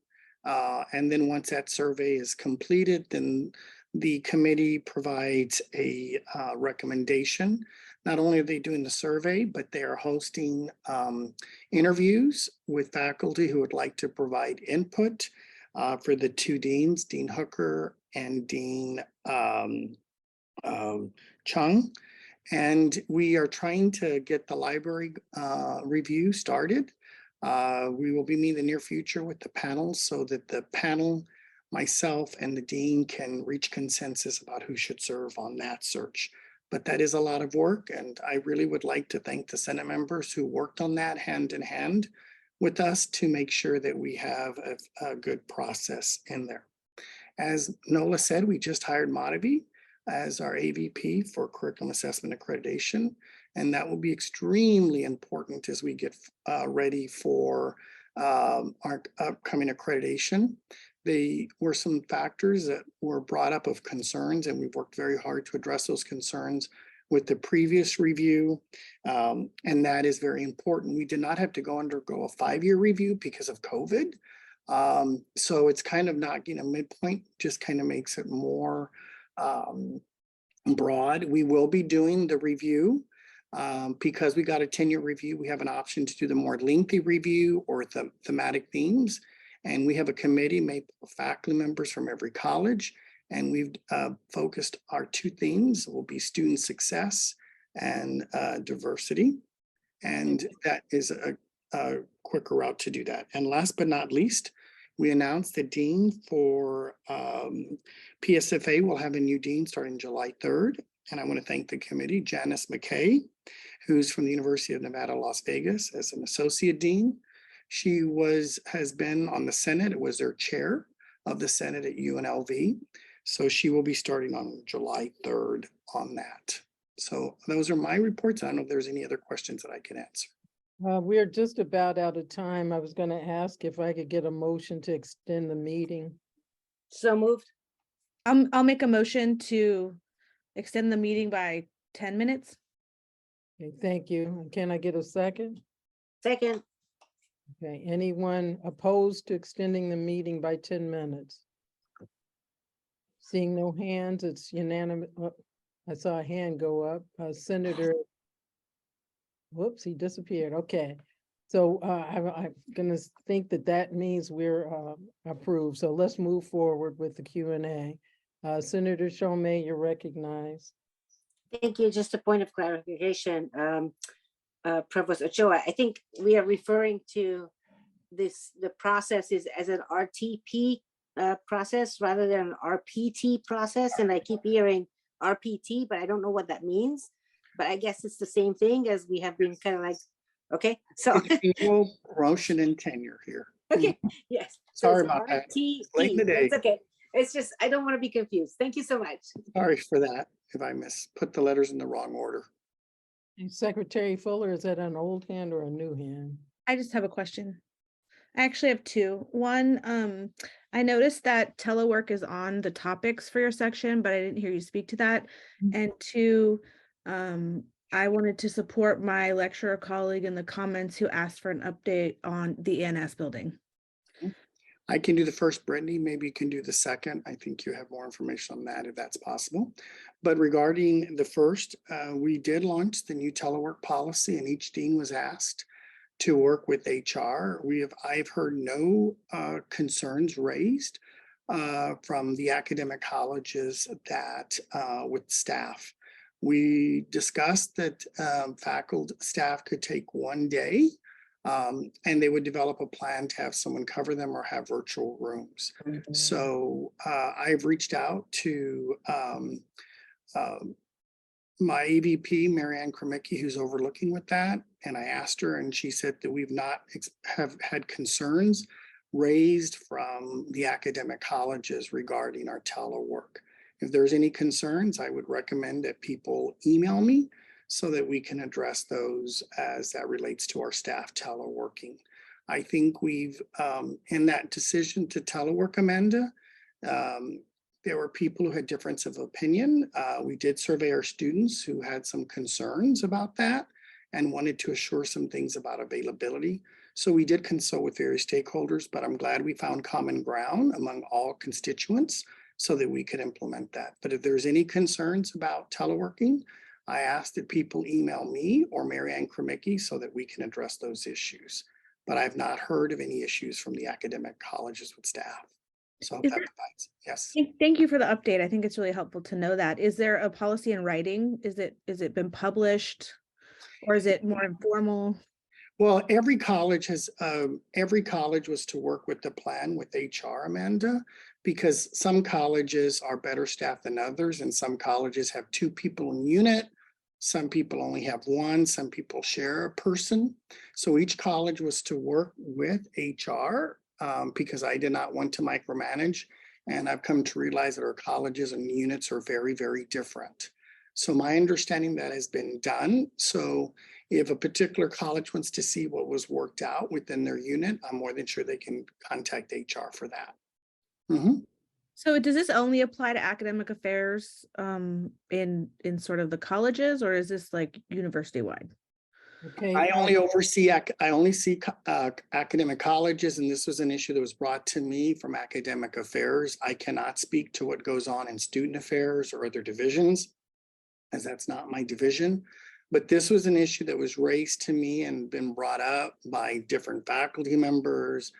And then once that survey is completed, then the committee provides a recommendation. Not only are they doing the survey, but they are hosting interviews with faculty who would like to provide input for the 2 deans, Dean Hooker and Dean Chung. And we are trying to get the library review started. We will be meeting in the near future with the panel so that the panel, myself and the dean can reach consensus about who should serve on that search. But that is a lot of work, and I really would like to thank the Senate members who worked on that hand in hand with us to make sure that we have a good process in there. As Nola said, we just hired Madhavi as our AVP for Curriculum Assessment Accreditation, and that will be extremely important as we get ready for our upcoming accreditation. There were some factors that were brought up of concerns, and we've worked very hard to address those concerns with the previous review, and that is very important. We did not have to undergo a 5-year review because of COVID. So it's kind of not, midpoint just kind of makes it more broad. We will be doing the review because we got a 10-year review. We have an option to do the more lengthy review or the thematic themes. And we have a committee made of faculty members from every college. And we've focused our 2 themes will be student success and diversity. And that is a quicker route to do that. And last but not least, we announced the dean for PSFA will have a new dean starting July 3rd. And I want to thank the committee, Janice McKay, who's from the University of Nevada, Las Vegas, as an associate dean. She has been on the Senate. It was their chair of the Senate at UNLV. So she will be starting on July 3rd on that. So those are my reports. I don't know if there's any other questions that I can answer. We're just about out of time. I was gonna ask if I could get a motion to extend the meeting. So moved. I'll make a motion to extend the meeting by 10 minutes. Okay, thank you. And can I get a second? Second. Okay, anyone opposed to extending the meeting by 10 minutes? Seeing no hands, it's unanimous. I saw a hand go up. Senator. Whoops, he disappeared. Okay. So I'm gonna think that that means we're approved. So let's move forward with the Q&A. Senator Shomay, you're recognized. Thank you. Just a point of clarification. Provost Ochoa, I think we are referring to this, the process is as an RTP process rather than an RPT process. And I keep hearing RPT, but I don't know what that means. But I guess it's the same thing as we have been kind of like, okay, so. Annual promotion and tenure here. Okay, yes. Sorry about that. RTE. Late in the day. It's okay. It's just, I don't want to be confused. Thank you so much. Sorry for that, if I put the letters in the wrong order. Secretary Fuller, is that an old hand or a new hand? I just have a question. I actually have two. One, I noticed that telework is on the topics for your section, but I didn't hear you speak to that. And two, I wanted to support my lecturer colleague in the comments who asked for an update on the ENS building. I can do the first, Brittany, maybe you can do the second. I think you have more information on that if that's possible. But regarding the first, we did launch the new telework policy and each dean was asked to work with HR. I've heard no concerns raised from the academic colleges that with staff. We discussed that faculty staff could take one day and they would develop a plan to have someone cover them or have virtual rooms. So I've reached out to my AVP, Marianne Kremicki, who's overlooking with that. And I asked her and she said that we've not have had concerns raised from the academic colleges regarding our telework. If there's any concerns, I would recommend that people email me so that we can address those as that relates to our staff teleworking. I think we've, in that decision to telework, Amanda, there were people who had difference of opinion. We did survey our students who had some concerns about that and wanted to assure some things about availability. So we did consult with various stakeholders, but I'm glad we found common ground among all constituents so that we could implement that. But if there's any concerns about teleworking, I ask that people email me or Marianne Kremicki so that we can address those issues. But I've not heard of any issues from the academic colleges with staff. So I hope that provides, yes. Thank you for the update. I think it's really helpful to know that. Is there a policy in writing? Is it been published or is it more informal? Well, every college was to work with the plan with HR, Amanda, because some colleges are better staffed than others and some colleges have 2 people in unit. Some people only have 1, some people share a person. So each college was to work with HR because I did not want to micromanage. And I've come to realize that our colleges and units are very, very different. So my understanding that has been done. So if a particular college wants to see what was worked out within their unit, I'm more than sure they can contact HR for that. So does this only apply to academic affairs in sort of the colleges, or is this like university wide? Okay. I only see academic colleges, and this was an issue that was brought to me from academic affairs. I cannot speak to what goes on in student affairs or other divisions, as that's not my division. But this was an issue that was raised to me and been brought up by different faculty members,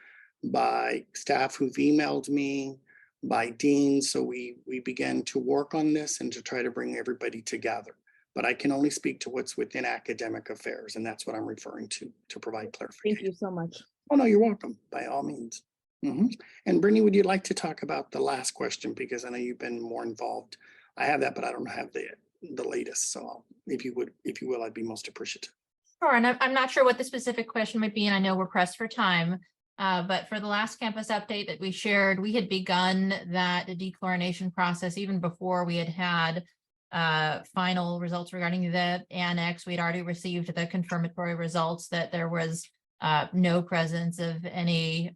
by staff who've emailed me, by deans. So we began to work on this and to try to bring everybody together. But I can only speak to what's within academic affairs, and that's what I'm referring to provide clarification. Thank you so much. Oh, no, you're welcome, by all means. And Brittany, would you like to talk about the last question? Because I know you've been more involved. I have that, but I don't have the latest. So if you will, I'd be most appreciative. Sure, and I'm not sure what the specific question might be, and I know we're pressed for time. But for the last campus update that we shared, we had begun that dechlorination process even before we had final results regarding the annex. We'd already received the confirmatory results that there was no presence of any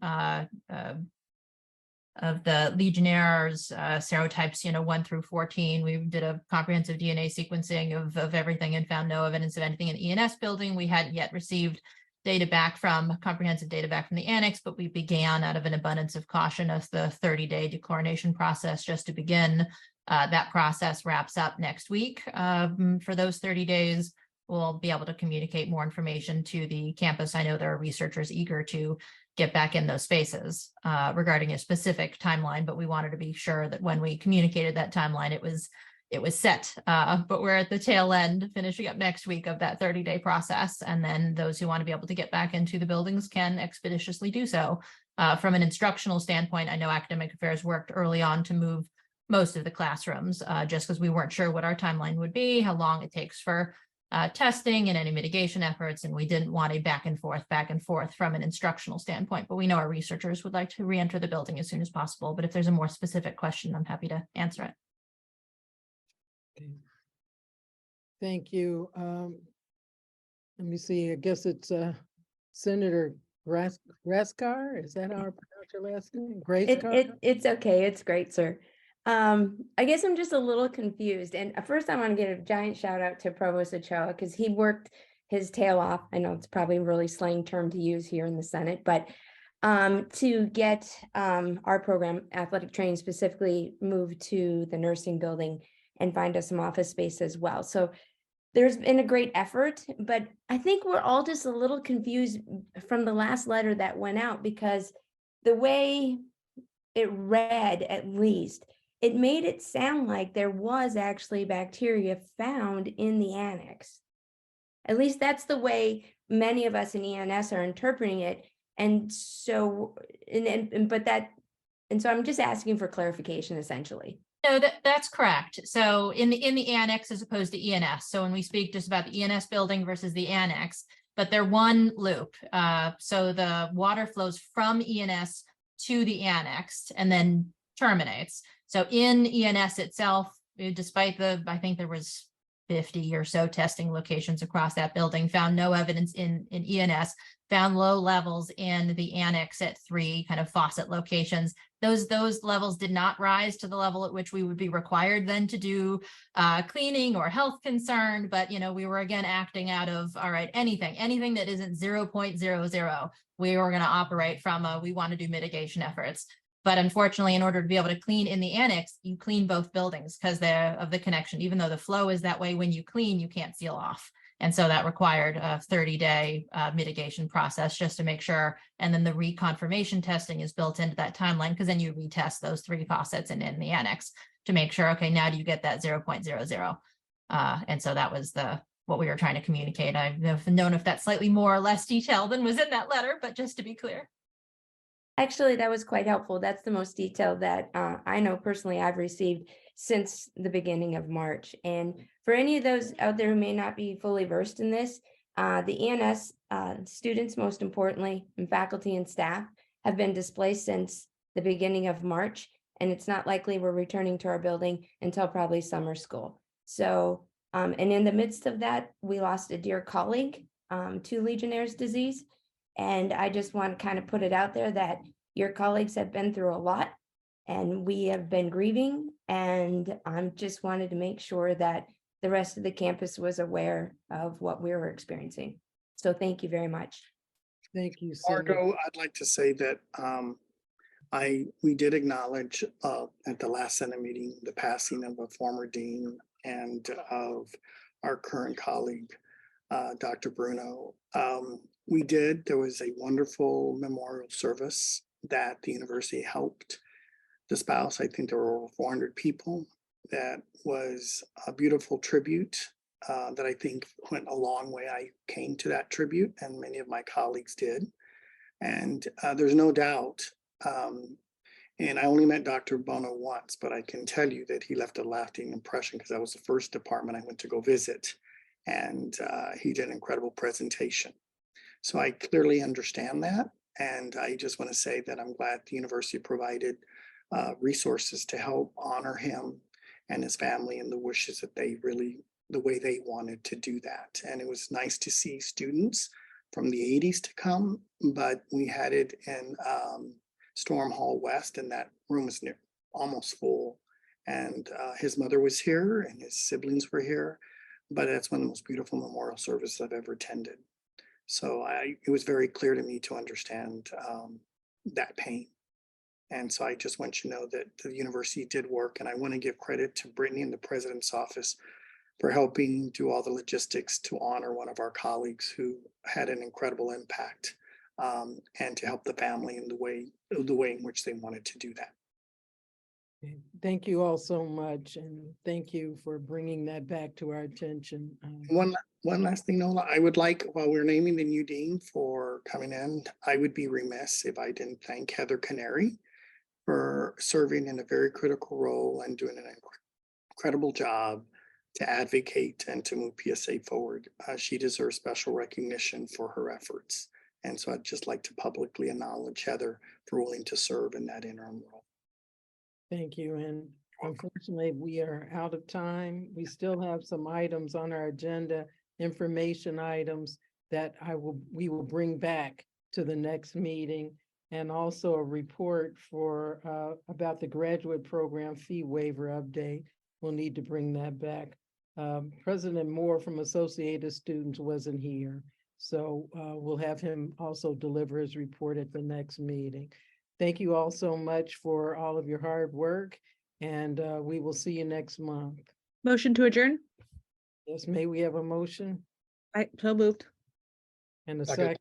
of the Legionnaires serotypes, 1 through 14. We did a comprehensive DNA sequencing of everything and found no evidence of anything in the ENS building. We hadn't yet received comprehensive data back from the annex, but we began out of an abundance of caution as the 30-day dechlorination process just to begin. That process wraps up next week. For those 30 days, we'll be able to communicate more information to the campus. I know there are researchers eager to get back in those spaces regarding a specific timeline, but we wanted to be sure that when we communicated that timeline, it was set. But we're at the tail end, finishing up next week of that 30-day process. And then those who want to be able to get back into the buildings can expeditiously do so. From an instructional standpoint, I know academic affairs worked early on to move most of the classrooms, just because we weren't sure what our timeline would be, how long it takes for testing and any mitigation efforts, and we didn't want a back and forth from an instructional standpoint. But we know our researchers would like to re-enter the building as soon as possible. But if there's a more specific question, I'm happy to answer it. Thank you. Let me see, I guess it's Senator Graskar. Is that how I pronounce your last name? It's okay. It's great, sir. I guess I'm just a little confused. And first I want to give a giant shout out to Provost Ochoa because he worked his tail off. I know it's probably a really slang term to use here in the Senate, but to get our program, athletic training specifically, moved to the nursing building and find us some office space as well. So there's been a great effort, but I think we're all just a little confused from the last letter that went out because the way it read, at least, it made it sound like there was actually bacteria found in the annex. At least that's the way many of us in ENS are interpreting it. And so, so I'm just asking for clarification, essentially. No, that's correct. So in the annex as opposed to ENS. So when we speak just about the ENS building versus the annex, but they're one loop. So the water flows from ENS to the annex and then terminates. So in ENS itself, despite I think there was 50 or so testing locations across that building, found no evidence in ENS, found low levels in the annex at 3 kind of faucet locations. Those levels did not rise to the level at which we would be required then to do cleaning or health concern. But, we were again acting out of, all right, anything that isn't 0.00, we were going to operate from we want to do mitigation efforts. But unfortunately, in order to be able to clean in the annex, you clean both buildings because of the connection. Even though the flow is that way, when you clean, you can't seal off. And so that required a 30-day mitigation process just to make sure. And then the reconfirmation testing is built into that timeline because then you retest those 3 faucets in the annex to make sure, okay, now do you get that 0.00? And so that was what we were trying to communicate. I've known if that's slightly more or less detail than was in that letter, but just to be clear. Actually, that was quite helpful. That's the most detail that I know personally I've received since the beginning of March. And for any of those out there who may not be fully versed in this, the ENS students, most importantly, and faculty and staff have been displaced since the beginning of March. And it's not likely we're returning to our building until probably summer school. So, and in the midst of that, we lost a dear colleague to Legionnaire's disease. And I just want to kind of put it out there that your colleagues have been through a lot and we have been grieving. And I just wanted to make sure that the rest of the campus was aware of what we were experiencing. So thank you very much. Thank you, Margo, I'd like to say that we did acknowledge at the last Senate meeting the passing of a former dean and of our current colleague, Dr. Bruno. There was a wonderful memorial service that the university helped espouse. I think there were over 400 people. That was a beautiful tribute that I think went a long way. I came to that tribute and many of my colleagues did. And there's no doubt, and I only met Dr. Bono once, but I can tell you that he left a lasting impression because that was the first department I went to go visit. And he did an incredible presentation. So I clearly understand that. And I just want to say that I'm glad the university provided resources to help honor him and his family and the wishes that they really, the way they wanted to do that. And it was nice to see students from the 80s to come, but we had it in Storm Hall West, and that room was almost full. And his mother was here and his siblings were here, but that's one of the most beautiful memorial services I've ever attended. So it was very clear to me to understand that pain. And so I just want you to know that the university did work, and I want to give credit to Brittany and the president's office for helping do all the logistics to honor one of our colleagues who had an incredible impact, and to help the family in the way in which they wanted to do that. Thank you all so much, and thank you for bringing that back to our attention. One last thing, Nola, I would like, while we're naming the new dean for coming in, I would be remiss if I didn't thank Heather Canary for serving in a very critical role and doing an incredible job to advocate and to move PSA forward. She deserves special recognition for her efforts. And so I'd just like to publicly acknowledge Heather for willing to serve in that interim role. Thank you. And unfortunately, we are out of time. We still have some items on our agenda, information items that we will bring back to the next meeting, and also a report for about the graduate program fee waiver update. We'll need to bring that back. President Moore from Associated Students wasn't here, so we'll have him also deliver his report at the next meeting. Thank you all so much for all of your hard work, and we will see you next month. Motion to adjourn? Yes, may we have a motion I so moved. and a Second. second?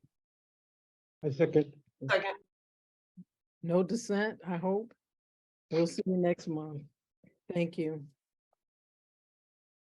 I second. Second. No dissent, I hope. We'll see you next month. Thank you.